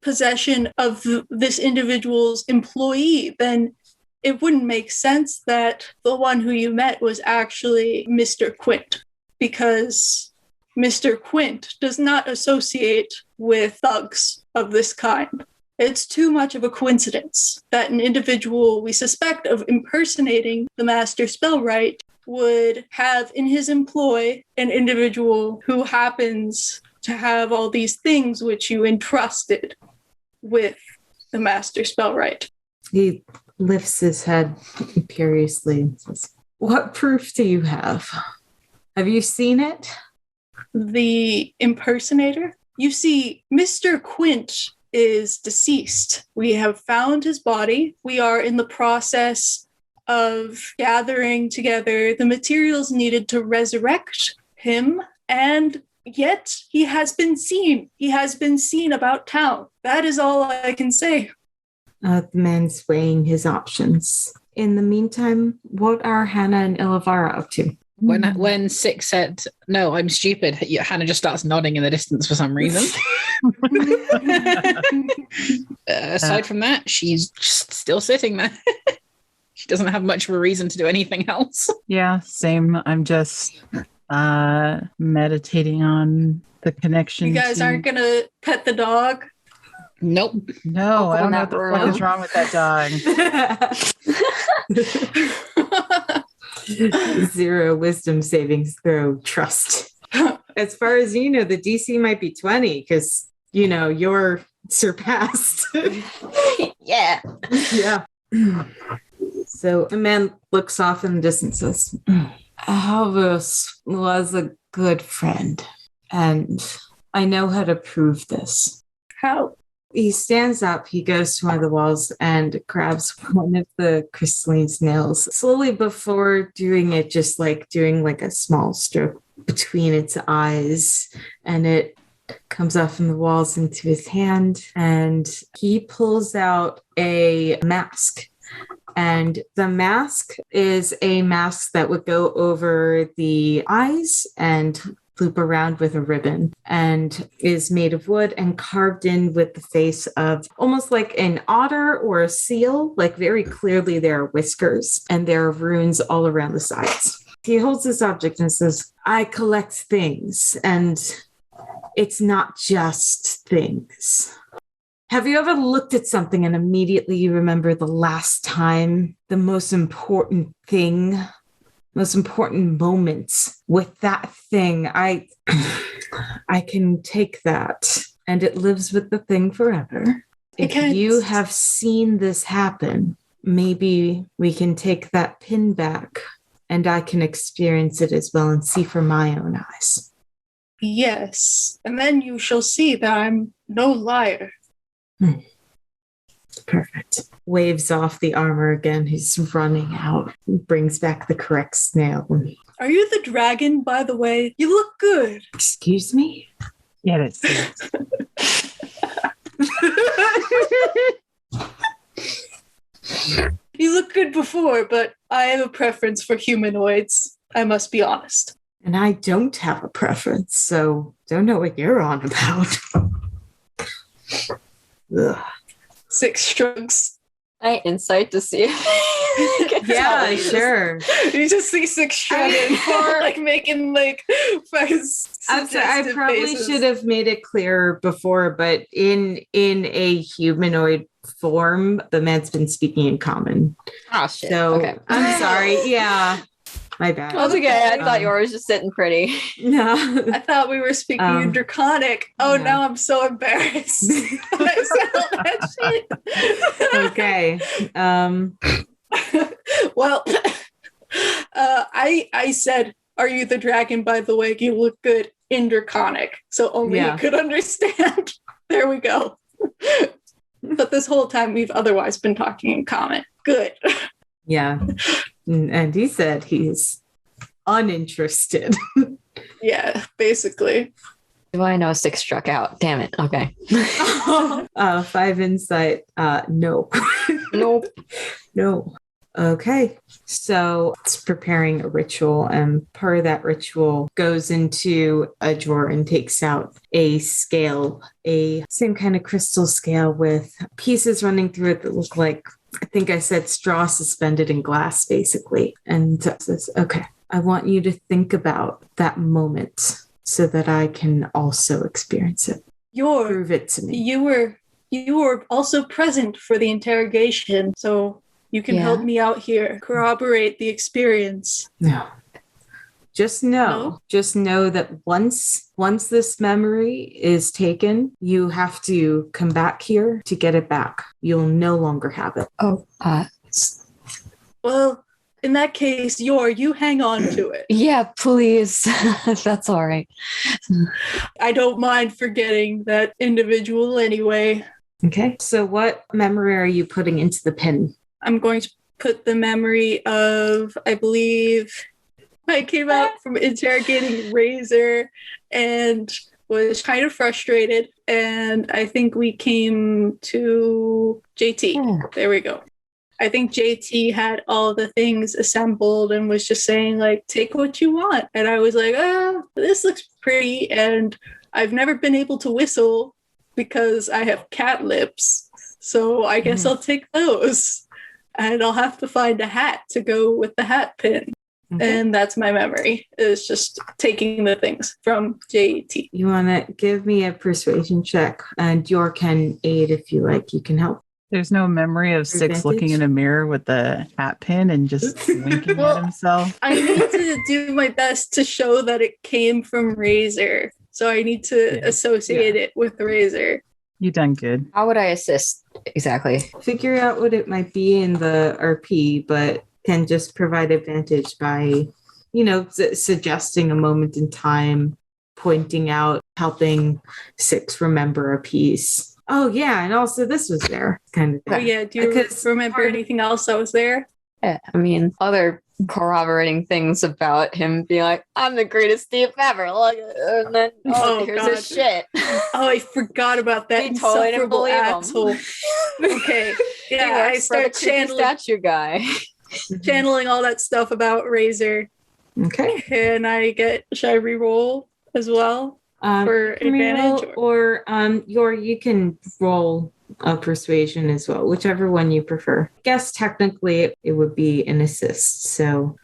possession of this individual's employee, then it wouldn't make sense that the one who you met was actually Mr. Quint, because Mr. Quint does not associate with thugs of this kind. It's too much of a coincidence that an individual we suspect of impersonating the master spellwright would have in his employ an individual who happens to have all these things which you entrusted with the master spellwright. He lifts his head imperiously and says, "What proof do you have? Have you seen it?" The impersonator? You see, Mr. Quint is deceased. We have found his body. We are in the process of gathering together the materials needed to resurrect him, and yet he has been seen. He has been seen about town. That is all I can say. The man's weighing his options. In the meantime, what are Hannah and Ilavara up to? When Six said, "No, I'm stupid," Hannah just starts nodding in the distance for some reason. Aside from that, she's just still sitting there. She doesn't have much of a reason to do anything else. Yeah, same. I'm just meditating on the connection. You guys aren't going to pet the dog? Nope. No, I don't know what the fuck is wrong with that dog. 0 wisdom savings throw, trust. As far as you know, the DC might be 20 because, you're surpassed. Yeah. Yeah. So the man looks off in the distance and says, "Alvos was a good friend, and I know how to prove this." How? He stands up, he goes to one of the walls and grabs one of the crystalline snails. Slowly, before doing it, just like doing like a small stroke between its eyes, and it comes off from the walls into his hand, and he pulls out a mask. And the mask is a mask that would go over the eyes and loop around with a ribbon, and is made of wood and carved in with the face of almost like an otter or a seal. Like very clearly there are whiskers and there are runes all around the sides. He holds this object and says, "I collect things, and it's not just things." Have you ever looked at something and immediately you remember the last time, the most important thing, most important moments with that thing? I can take that, and it lives with the thing forever. If you have seen this happen, maybe we can take that pin back and I can experience it as well and see from my own eyes. Yes, and then you shall see that I'm no liar. Perfect. Waves off the armor again. He's running out. Brings back the correct snail. Are you the dragon, by the way? You look good. Excuse me? Yeah, that's You look good before, but I have a preference for humanoids. I must be honest. And I don't have a preference, so don't know what you're on about. Ugh. 6 shrugs. I insight to see if Yeah, sure. You just see Six shredded, like making like I'm sorry, I probably faces. should have made it clearer before, but in a humanoid form, the man's been speaking in common. Oh shit. So Okay. I'm sorry. Yeah, my bad. That's okay. I thought yours was just sitting pretty. No. I thought we were speaking in Draconic. Oh, yeah. now I'm so embarrassed. That shit. Okay. Well, I said, "Are you the dragon? By the way, you look good in Draconic." So only you could understand. There we go. But this whole time we've otherwise been talking in common. Good. Yeah. And he said he's uninterested. Yeah, basically. Do I know 6 struck out? Damn it. Okay. 5 insight. No. Nope. No. Okay. So it's preparing a ritual, and part of that ritual goes into a drawer and takes out a scale, a same kind of crystal scale with pieces running through it that look like, I think I said straw suspended in glass, basically. And says, okay, I want you to think about that moment so that I can also experience it. Prove it to me. You were also present for the interrogation, so you can help me out here, corroborate the experience. No. Just know that once this memory is taken, you have to come back here to get it back. You'll no longer have it. Oh, well, in that case, you hang on to it. Yeah, please. That's all right. I don't mind forgetting that individual anyway. Okay. So what memory are you putting into the pin? I'm going to put the memory of, I believe, I came out from interrogating Razor and was kind of frustrated. And I think we came to JT. There we go. I think JT had all the things assembled and was just saying, like, take what you want. And I was like, this looks pretty. And I've never been able to whistle because I have cat lips. So I guess I'll take those. And I'll have to find a hat to go with the hat pin. Okay. And that's my memory, is just taking the things from JT. You want to give me a persuasion check, and Yor can aid if you like. You can help. There's no memory of Six looking in a mirror with the hat pin and just winking at himself. I need to do my best to show that it came from Razor. So I need to associate it with Razor. You done good. How would I assist exactly? Figure out what it might be in the RP, but can just provide advantage by, suggesting a moment in time, pointing out, helping Six remember a piece. Oh, yeah, and also this was there, kind of thing. Oh, yeah, do you remember anything else that was there? Yeah, I mean, other corroborating things about him being like, I'm the greatest thief ever. Look, and then, here's his shit. Oh, I forgot about that. He totally didn't believe asshole. Okay, yeah, I start channeling statue guy. Channeling all that stuff about Razor. Okay. Can I should I re-roll as well for advantage? Or you can roll a persuasion as well, whichever one you prefer. I guess technically it would be an assist. So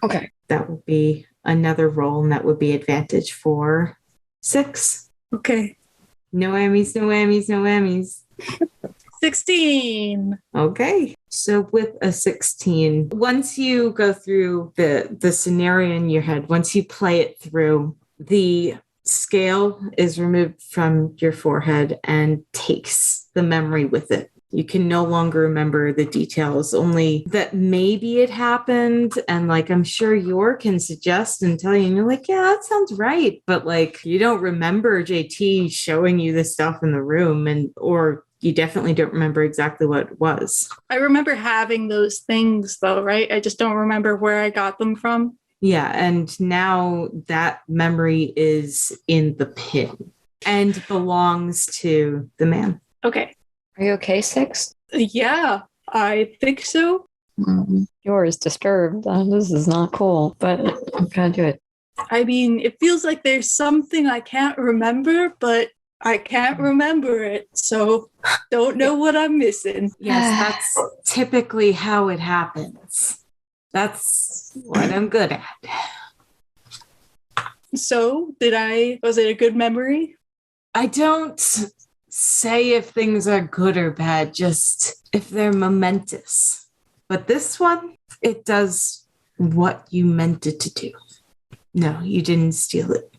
that would be another roll, and that would be advantage for 6. Okay. No whammies, no whammies, no whammies. 16. Okay. So with a 16, once you go through the scenario in your head, once you play it through, the scale is removed from your forehead and takes the memory with it. You can no longer remember the details, only that maybe it happened. And like, I'm sure Yor can suggest and tell you, and you're like, yeah, that sounds right. But like, you don't remember JT showing you the stuff in the room, or you definitely don't remember exactly what it was. I remember having those things though, right? I just don't remember where I got them from. Yeah. And now that memory is in the pin and belongs to the man. Okay. Are you okay, Six? Yeah, I think so. Yours disturbed. This is not cool, but I'm gonna do it. I mean, it feels like there's something I can't remember, but I can't remember it, so don't know what I'm missing. Yes, that's typically how it happens. That's what I'm good at. So, was it a good memory? I don't say if things are good or bad, just if they're momentous. But this one, it does what you meant it to do. No, you didn't steal it.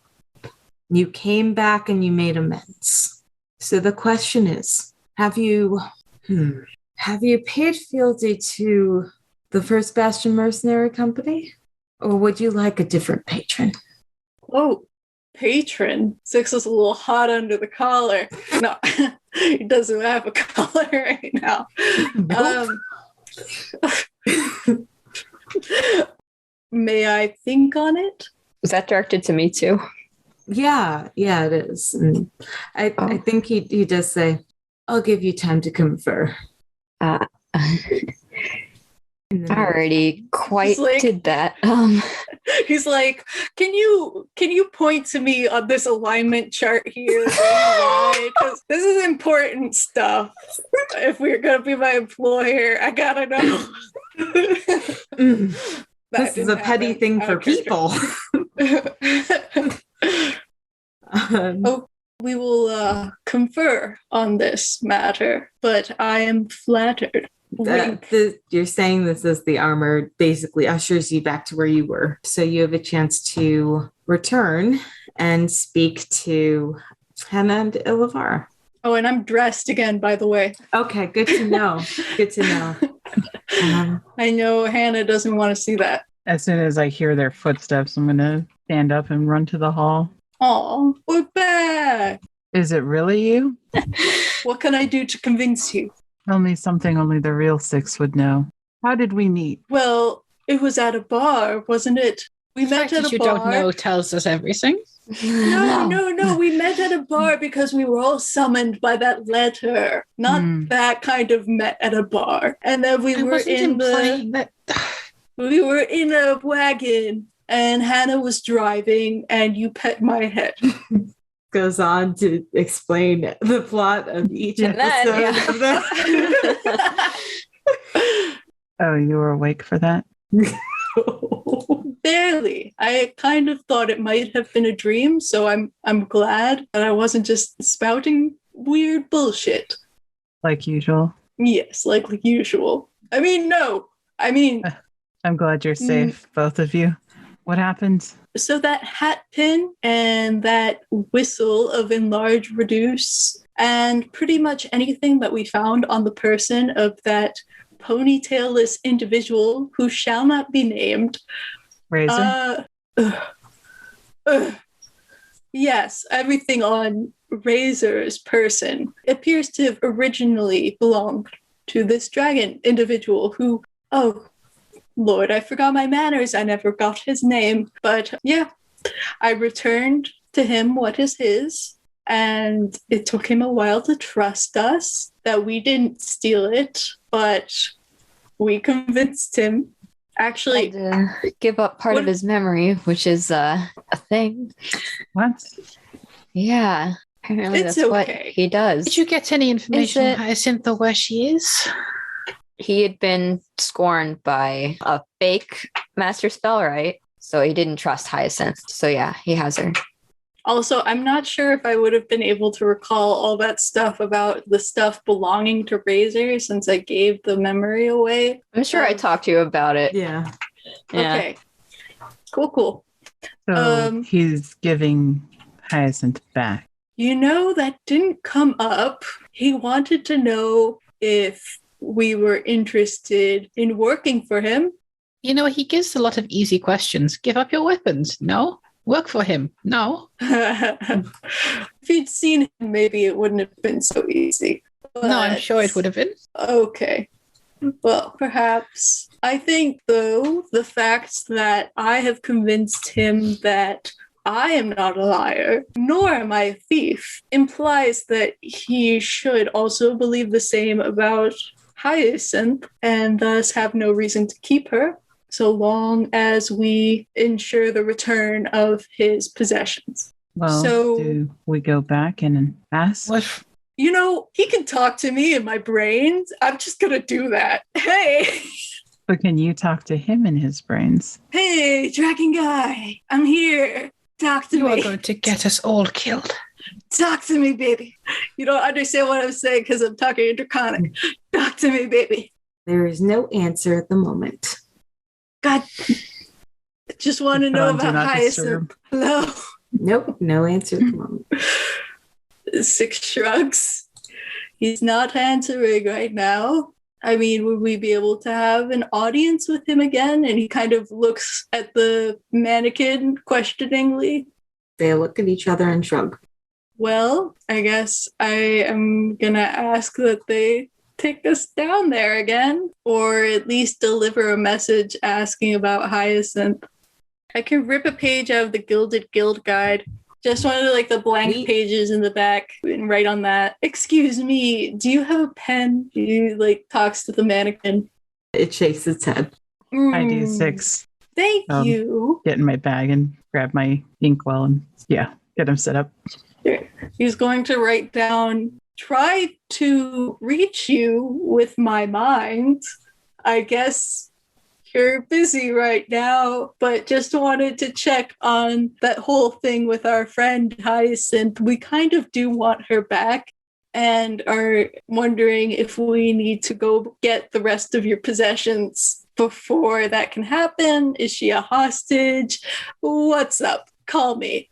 You came back and you made amends. So the question is, have you paid fealty to the First Bastion Mercenary Company? Or would you like a different patron? Oh, patron. Six is a little hot under the collar. No, he doesn't have a collar right now. Nope. May I think on it? Was that directed to me too? Yeah, it is. And I think he does say, I'll give you time to confer. Already quite did that. He's like, can you point to me on this alignment chart here? Because this is important stuff. If we're gonna be my employer, I gotta know. This is a petty thing for people. We will confer on this matter, but I am flattered. You're saying this as the armor basically ushers you back to where you were. So you have a chance to return and speak to Hannah and Ilivara. Oh, and I'm dressed again, by the way. Okay, good to know. Good to know. I know Hannah doesn't want to see that. As soon as I hear their footsteps, I'm going to stand up and run to the hall. Oh, we're back. Is it really you? What can I do to convince you? Tell me something only the real Six would know. How did we meet? Well, it was at a bar, wasn't it? We met at a you bar. Don't know tells us everything. No. We met at a bar because we were all summoned by that letter. Not that kind of met at a bar. And then we were in a wagon and Hannah was driving and you pet my head. Goes on to explain the plot of each episode of that. Oh, you were awake for that? Barely. I kind of thought it might have been a dream, so I'm glad that I wasn't just spouting weird bullshit. Like usual? Yes, like usual. No. I'm glad you're safe, both of you. What happened? So that hat pin and that whistle of enlarge, reduce, and pretty much anything that we found on the person of that ponytailless individual who shall not be named. Razor? Yes, everything on Razor's person appears to have originally belonged to this dragon individual who, Lord, I forgot my manners. I never got his name. But yeah, I returned to him what is his. And it took him a while to trust us that we didn't steal it. But we convinced him. Actually, give up part of his memory, which is a thing. What? Yeah. Apparently it's that's what okay. he does. Did you get any information on Hyacinth or where she is? He had been scorned by a fake master spell, right? So he didn't trust Hyacinth. So yeah, he has her. Also, I'm not sure if I would have been able to recall all that stuff about the stuff belonging to Razor since I gave the memory away. I'm sure I talked to you about it. Yeah. Okay. Cool. So he's giving Hyacinth back. That didn't come up. He wanted to know if we were interested in working for him. He gives a lot of easy questions. Give up your weapons. No. Work for him. No. If you'd seen him, maybe it wouldn't have been so easy. But... No, I'm sure it would have been. Okay. Well, perhaps. I think, though, the fact that I have convinced him that I am not a liar, nor am I a thief, implies that he should also believe the same about Hyacinth and thus have no reason to keep her, so long as we ensure the return of his possessions. Well, do we go back and ask? What? He can talk to me in my brains. I'm just going to do that. Hey! So can you talk to him in his brains? Hey, dragon guy, I'm here. Talk to You are me. going to get us all killed. Talk to me, baby. You don't understand what I'm saying because I'm talking interconic. Talk to me, baby. There is no answer at the moment. God, I just want to Put know on Do about Not Hyacinth. Disturb. Hello. Nope, no answer at the moment. Six shrugs. He's not answering right now. I mean, would we be able to have an audience with him again? And he kind of looks at the mannequin questioningly. They look at each other and shrug. Well, I guess I am gonna ask that they take us down there again, or at least deliver a message asking about Hyacinth. I can rip a page out of the Gilded Guild Guide. Just one of the blank Neat. pages in the back and write on that. Excuse me, do you have a pen? He talks to the mannequin. It shakes its head. I do 6. Thank you. Get in my bag and grab my inkwell and get him set up. He's going to write down, try to reach you with my mind. I guess you're busy right now, but just wanted to check on that whole thing with our friend Hyacinth. We kind of do want her back and are wondering if we need to go get the rest of your possessions before that can happen. Is she a hostage? What's up? Call me.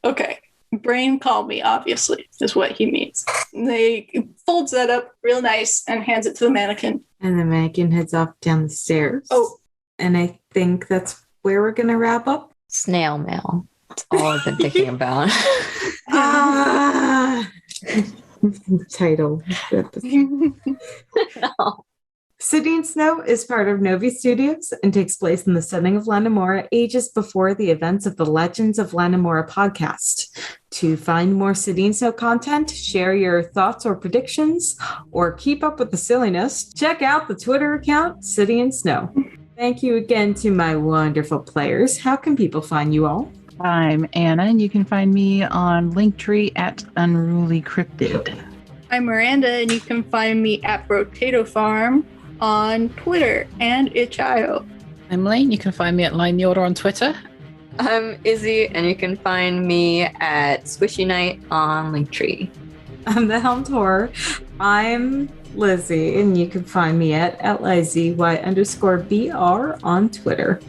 Okay. Brain, call me, obviously, is what he means. He folds that up real nice and hands it to the mannequin. And the mannequin heads off down the stairs. Oh. And I think that's where we're going to wrap up. Snail mail. That's all I've been thinking about. Title. No. City and Snow is part of Novi Studios and takes place in the setting of Lanamora ages before the events of the Legends of Lanamora podcast. To find more City and Snow content, share your thoughts or predictions, or keep up with the silliness, check out the Twitter account, City and Snow. Thank you again to my wonderful players. How can people find you all? I'm Anna, and you can find me on Linktree at Unruly Cryptid. I'm Miranda, and you can find me at Potato Farm on Twitter and itch.io. I'm Lane. You can find me at Line Yoda on Twitter. I'm Izzy, and you can find me at Squishy Night on Linktree. I'm the Helmed Horror. I'm Lizzie, and you can find me at LIZY_BR on Twitter.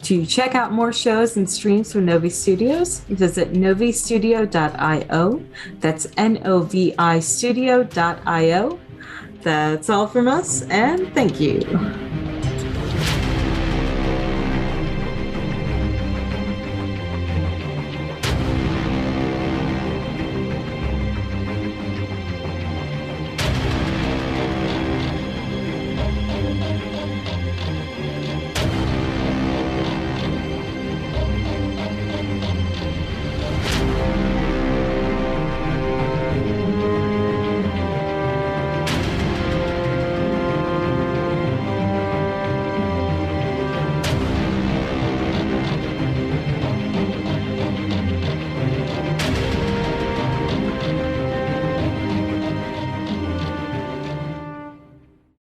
To check out more shows and streams from Novi Studios, visit novistudio.io. That's NOVI studio.io. That's all from us, and thank you.